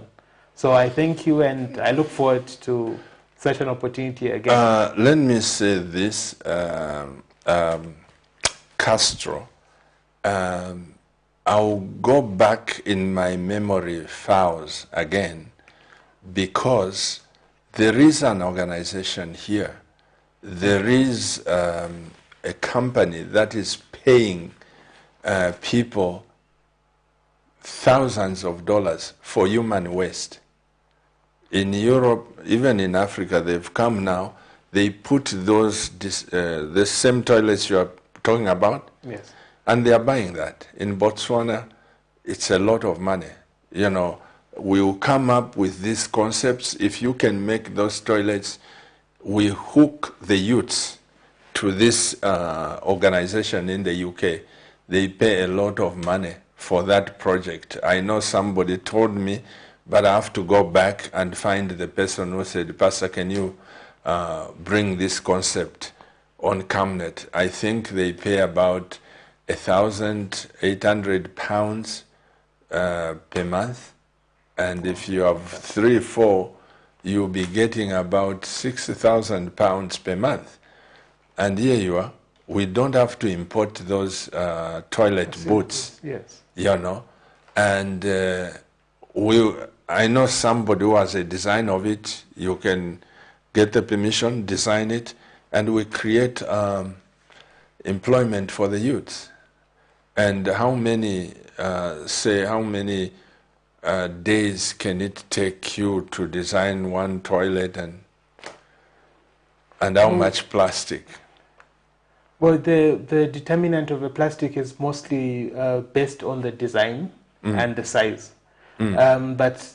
So I thank you, and I look forward to such an opportunity again. Let me say this, Castro. I'll go back in my memory files again, because there is an organization here. There is a company that is paying people thousands of dollars for human waste. In Europe, even in Africa, they've come now. They put those the same toilets you are talking about, Yes. and they are buying that. In Botswana, it's a lot of money. You know, we will come up with these concepts. If you can make those toilets, we hook the youths to this organization in the UK. They pay a lot of money for that project. I know somebody told me, but I have to go back and find the person who said, Pastor, can you bring this concept on CAMNET? I think they pay about £1,800 per month. And if you have 3 or 4, you'll be getting about £6,000 per month. And here you are. We don't have to import those toilet boots. Yes. You know, and I know somebody who has a design of it. You can get the permission, design it, and we create employment for the youths. And how many, how many days can it take you to design one toilet, and how much plastic? Well, the determinant of a plastic is mostly based on the design and the size. But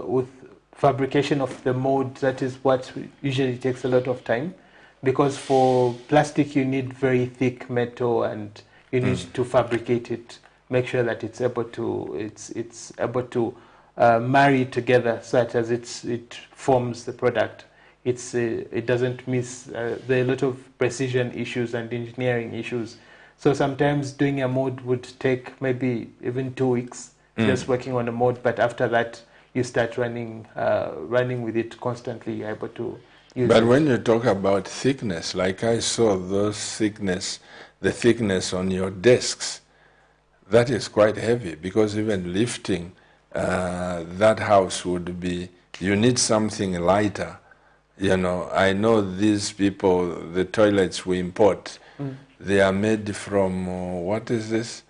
with fabrication of the mold, that is what usually takes a lot of time, because for plastic you need very thick metal, and you need to fabricate it, make sure that it's able to marry together such as it forms the product. It doesn't miss. There are a lot of precision issues and engineering issues. So sometimes doing a mold would take maybe even 2 weeks just working on a mold. But after that, you start running with it constantly. You're able to use it. But when you talk about thickness, like I saw the thickness on your desks, that is quite heavy, because even lifting that house would be, you need something lighter. You know, I know these people, the toilets we import, they are made from, what is this?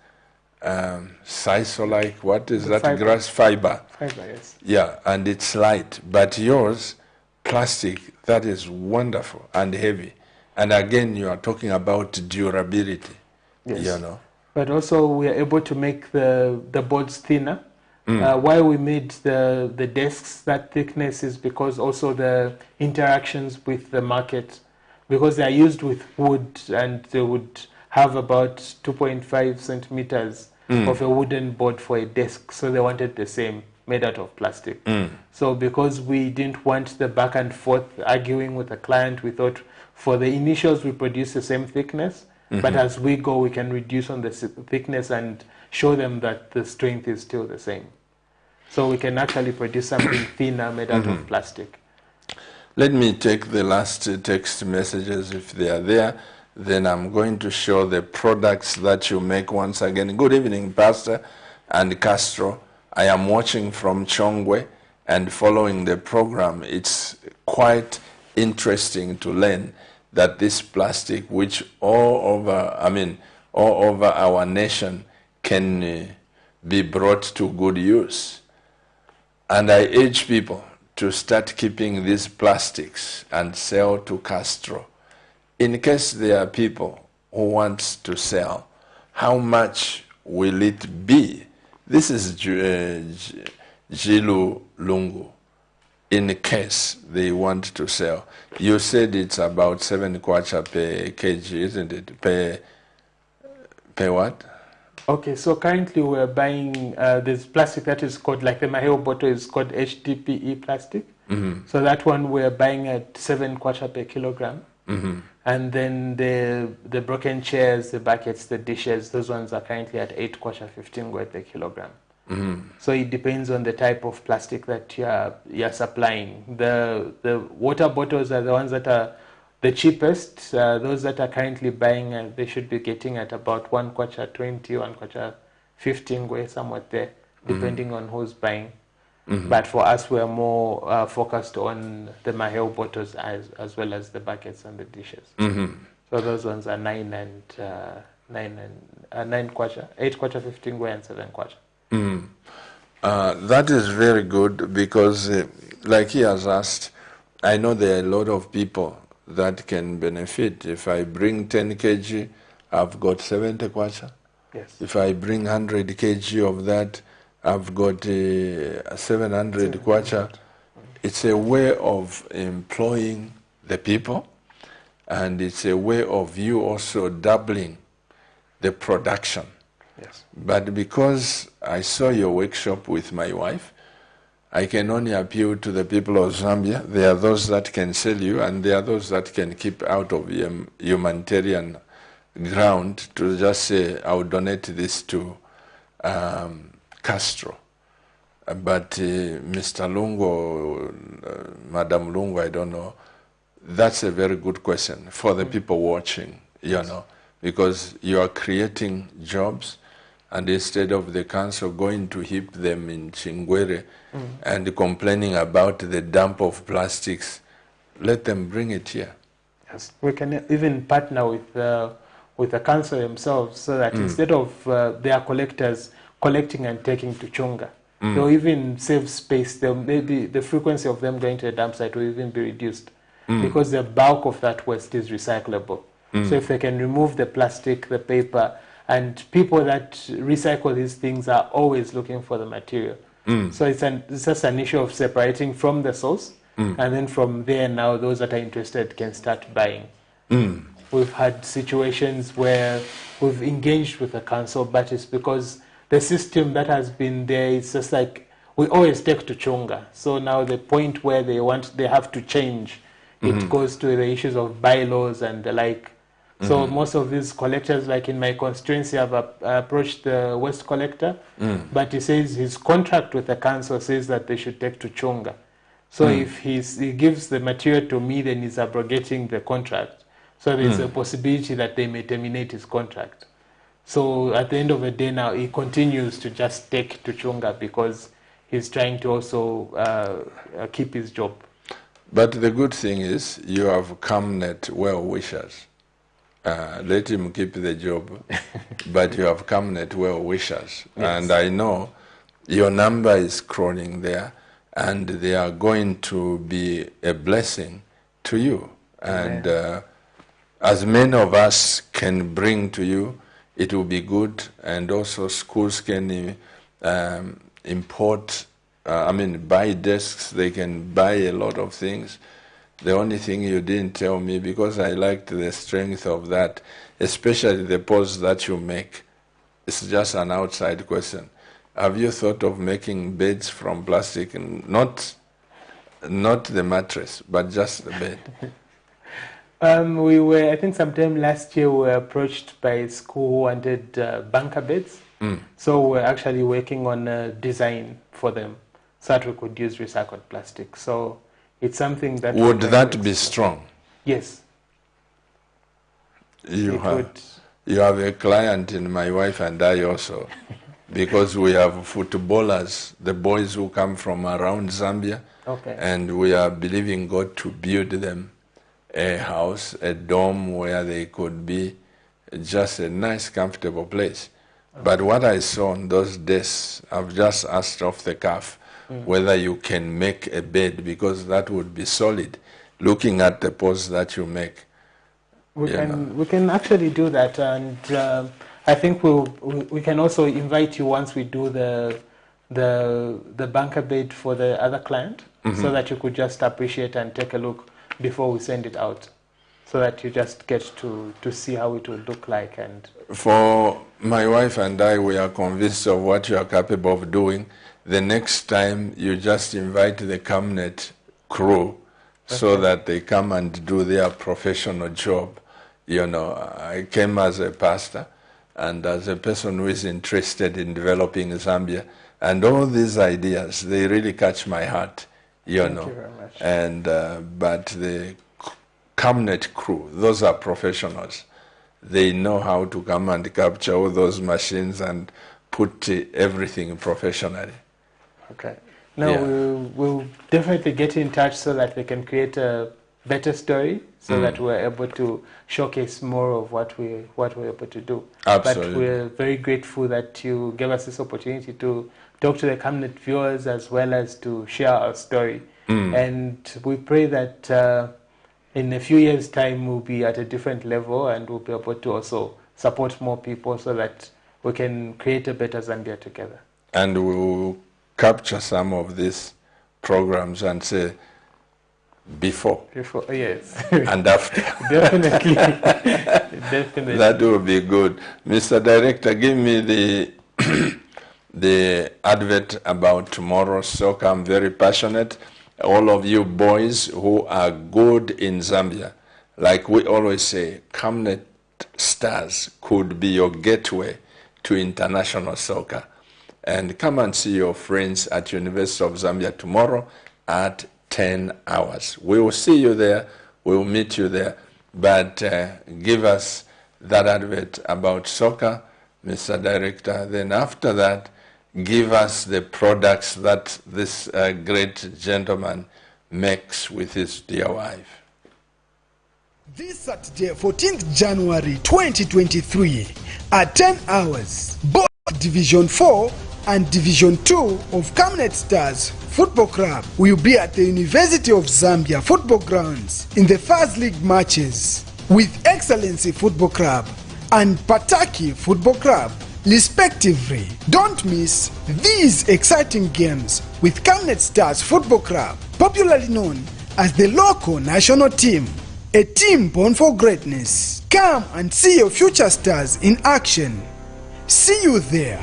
Sisal-like, what is that? Fiber. Grass fiber. Fiber, yes. Yeah, and it's light. But yours, plastic, that is wonderful and heavy. And again, you are talking about durability, Yes. you know. But also we are able to make the boards thinner. Why we made the desks that thickness is because also the interactions with the market, because they are used with wood, and they would have about 2.5 centimeters of a wooden board for a desk, so they wanted the same, made out of plastic. So because we didn't want the back and forth arguing with the client, we thought for the initials we produce the same thickness, but as we go we can reduce on the thickness and show them that the strength is still the same. So we can actually produce something thinner made out of plastic. Let me take the last text messages if they are there. Then I'm going to show the products that you make once again. Good evening, Pastor and Castro. I am watching from Chongwe and following the program. It's quite interesting to learn that this plastic, which all over our nation, can be brought to good use. And I urge people to start keeping these plastics and sell to Castro. In case there are people who want to sell, how much will it be? This is Jilu Lungu. In case they want to sell. You said it's about 7 kwacha per kg, isn't it? Per what? Okay, so currently we're buying this plastic that is called, like the Maheo bottle is called HDPE plastic. So that one we're buying at 7 kwacha per kilogram. And then the broken chairs, the buckets, the dishes, those ones are currently at 8 kwacha 15 ngwe per kilogram. So it depends on the type of plastic that you're supplying. The water bottles are the ones that are the cheapest. Those that are currently buying, they should be getting at about 1 kwacha 20, 1 kwacha 15 ngwe, somewhat there, depending on who's buying. But for us, we are more focused on the Maheo bottles as well as the buckets and the dishes. So those ones are 9 kwacha, 8 kwacha 15 ngwe, and 7 kwacha. That is very good, because like he has asked, I know there are a lot of people that can benefit. If I bring 10 kg, I've got 70 kwacha. Yes. If I bring 100 kg of that, I've got 700 kwacha. It's a way of employing the people, and it's a way of you also doubling the production. Yes. But because I saw your workshop with my wife, I can only appeal to the people of Zambia. There are those that can sell you, and there are those that can keep out of humanitarian ground to just say, I'll donate this to Castro. But Mr. Lungu, Madam Lungu, I don't know, that's a very good question for the people watching, you know, because you are creating jobs, and instead of the council going to heap them in Chingwere and complaining about the dump of plastics, let them bring it here. Yes. We can even partner with the council themselves, so that instead of their collectors collecting and taking to Chunga, they'll even save space. Maybe the frequency of them going to the dump site will even be reduced, because the bulk of that waste is recyclable. So if they can remove the plastic, the paper, and people that recycle these things are always looking for the material. So it's just an issue of separating from the source, and then from there now those that are interested can start buying. We've had situations where we've engaged with the council, but it's because the system that has been there is just like we always take to Chunga. So now the point where they have to change, it goes to the issues of bylaws and the like. So most of these collectors, like in my constituency, have approached the waste collector, but he says his contract with the council says that they should take to Chunga. So if he gives the material to me, then he's abrogating the contract. So there's a possibility that they may terminate his contract. So at the end of the day now, he continues to just take to Chunga because he's trying to also keep his job. But the good thing is you have CAMNET well-wishers. Let him keep the job, but you have CAMNET well-wishers. Yes. And I know your number is crawling there, and they are going to be a blessing to you. And as many of us can bring to you, it will be good. And also schools can buy desks, they can buy a lot of things. The only thing you didn't tell me, because I liked the strength of that, especially the pose that you make, it's just an outside question. Have you thought of making beds from plastic, not the mattress, but just the bed? I think sometime last year, we were approached by a school who wanted bunker beds. So we're actually working on a design for them so that we could use recycled plastic. So it's something that... Would that be strong? Yes. You have a client in my wife and I also, because we have footballers, the boys who come from around Zambia, and we are believing God to build them a house, a dome where they could be just a nice, comfortable place. But what I saw on those desks, I've just asked off the cuff whether you can make a bed, because that would be solid, looking at the pose that you make. We can actually do that, and I think we can also invite you once we do the bunker bed for the other client, so that you could just appreciate and take a look before we send it out, so that you just get to see how it will look like. And for my wife and I, we are convinced of what you are capable of doing. The next time you just invite the CAMNET crew so that they come and do their professional job. You know, I came as a pastor and as a person who is interested in developing Zambia, and all these ideas, they really catch my heart, you know. Thank you very much. And, but the CAMNET crew, those are professionals. They know how to come and capture all those machines and put everything professionally. Okay. Now we'll definitely get in touch so that they can create a better story, so that we're able to showcase more of what we're able to do. Absolutely. But we're very grateful that you gave us this opportunity to talk to the CAMNET viewers as well as to share our story. And we pray that in a few years' time we'll be at a different level and we'll be able to also support more people so that we can create a better Zambia together. And we'll capture some of these programs and say before, yes, and after. Definitely. Definitely. That will be good. Mr. Director, give me the advert about tomorrow's soccer. I'm very passionate. All of you boys who are good in Zambia, like we always say, CAMNET Stars could be your gateway to international soccer. And come and see your friends at University of Zambia tomorrow at 10 hours. We will see you there. We will meet you there. But give us that advert about soccer, Mr. Director. Then after that, give us the products that this great gentleman makes with his dear wife. This Saturday, 14th January 2023 at 10 hours, both Division 4 and Division 2 of Camnet Stars Football Club will be at the University of Zambia football grounds in the First League matches with Excellency Football Club and Pataki Football Club, respectively. Don't miss these exciting games with Camnet Stars Football Club, popularly known as the local national team, a team born for greatness. Come and see your future stars in action. See you there.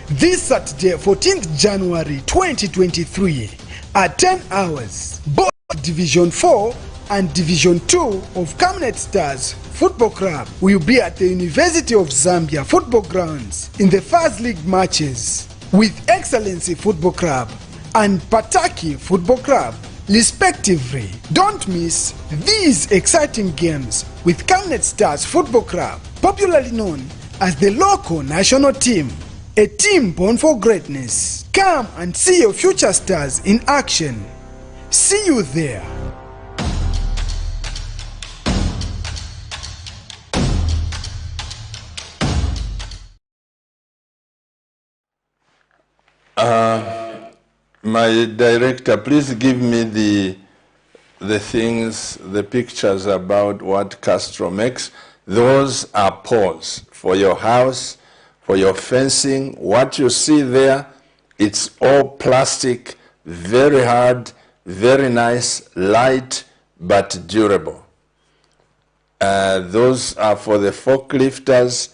This Saturday, 14th January 2023 at 10 hours, both Division 4 and Division 2 of Camnet Stars Football Club will be at the University of Zambia football grounds in the First League matches with Excellency Football Club and Pataki Football Club, respectively. Don't miss these exciting games with Camnet Stars Football Club, popularly known as the local national team, a team born for greatness. Come and see your future stars in action. See you there. My director, please give me the things, the pictures about what Castro makes. Those are poles for your house, for your fencing. What you see there, it's all plastic, very hard, very nice, light, but durable. Those are for the forklifters,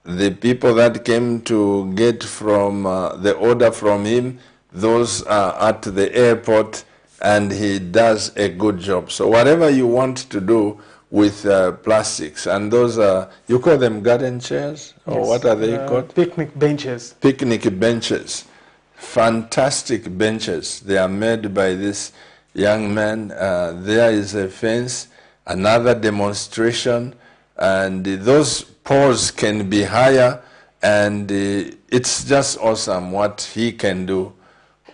the people that came to get from the order from him. Those are at the airport, and he does a good job. So whatever you want to do with plastics, and those are, you call them garden chairs? Or what are they called? Picnic benches. Picnic benches. Fantastic benches. They are made by this young man. There is a fence, another demonstration, and those poles can be higher, and it's just awesome what he can do.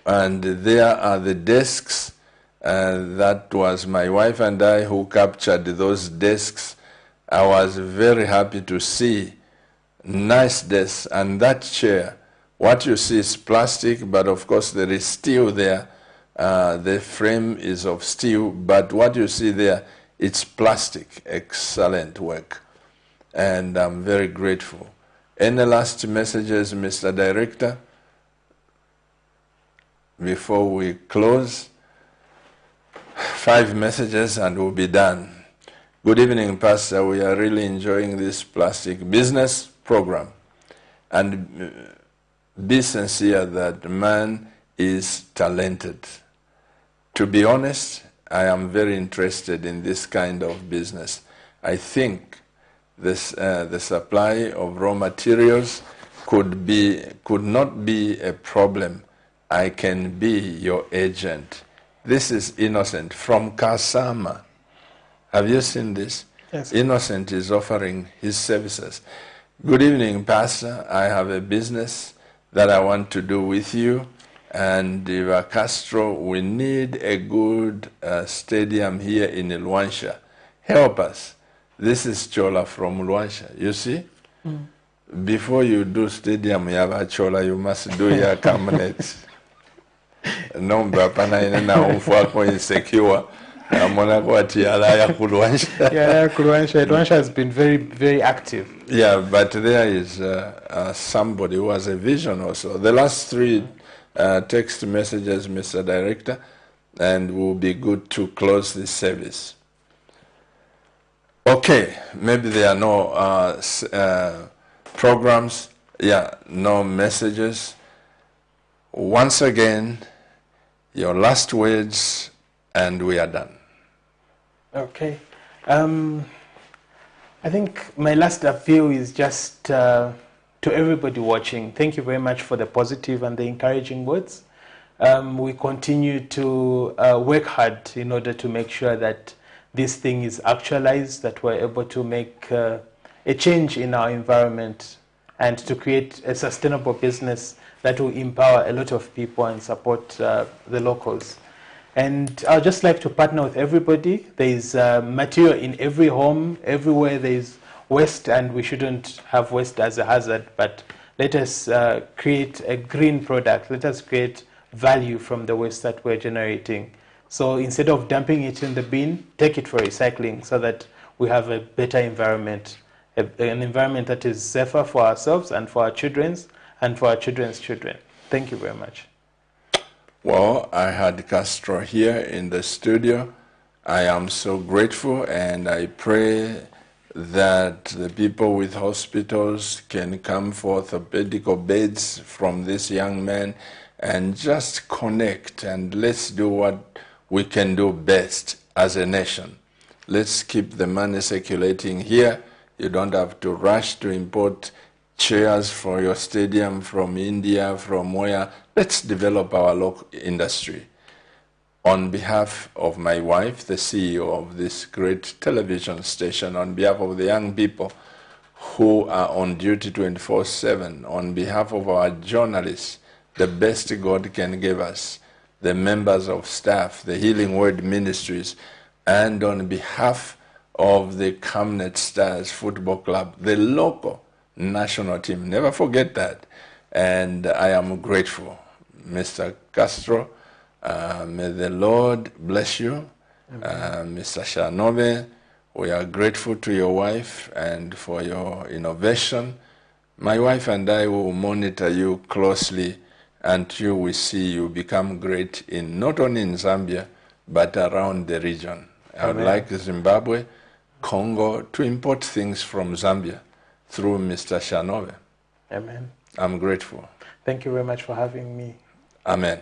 And there are the desks. That was my wife and I who captured those desks. I was very happy to see nice desks, and that chair. What you see is plastic, but of course there is steel there. The frame is of steel, but what you see there, it's plastic. Excellent work, and I'm very grateful. Any last messages, Mr. Director, before we close? 5 messages and we'll be done. Good evening, Pastor. We are really enjoying this plastic business program. And be sincere that man is talented. To be honest, I am very interested in this kind of business. I think this, the supply of raw materials could not be a problem. I can be your agent. This is Innocent from Kasama. Have you seen this? Yes. Innocent is offering his services. Good evening, Pastor. I have a business that I want to do with you. And Castro, we need a good stadium here in Luanshya. Help us. This is Chola from Luanshya. You see? Mm. Before you do stadium, you have a Chola, you must do your Camnet. No, Bapana na umfuako insecure. Luanshya has been very, very active. Yeah, but there is somebody who has a vision also. The last 3 text messages, Mr. Director, and will be good to close this service. Okay, maybe there are no programs. Yeah, no messages. Once again, your last words, and we are done. Okay. I think my last appeal is just to everybody watching. Thank you very much for the positive and the encouraging words. We continue to work hard in order to make sure that this thing is actualized, that we're able to make a change in our environment and to create a sustainable business that will empower a lot of people and support the locals. And I'd just like to partner with everybody. There is material in every home, everywhere there is waste, and we shouldn't have waste as a hazard, but let us create a green product. Let us create value from the waste that we're generating. So instead of dumping it in the bin, take it for recycling so that we have a better environment, an environment that is safer for ourselves and for our children's and for our children's children. Thank you very much. Well, I had Castro here in the studio. I am so grateful, and I pray that the people with hospitals can come for orthopedic beds from this young man and just connect, and let's do what we can do best as a nation. Let's keep the money circulating here. You don't have to rush to import chairs for your stadium from India, from where. Let's develop our local industry. On behalf of my wife, the CEO of this great television station, on behalf of the young people who are on duty 24/7, on behalf of our journalists, the best God can give us, the members of staff, the Healing Word Ministries, and on behalf of the Camnet Stars Football Club, the local national team. Never forget that. And I am grateful. Mr. Castro, may the Lord bless you. Mr. Shanobe, we are grateful to your wife and for your innovation. My wife and I will monitor you closely until we see you become great in not only in Zambia, but around the region. I would like Zimbabwe, Congo to import things from Zambia through Mr. Shanobe. Amen. I'm grateful. Thank you very much for having me. Amen.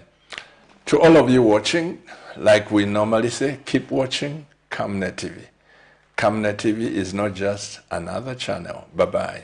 To all of you watching, like we normally say, keep watching Camnet TV. Camnet TV is not just another channel. Bye-bye.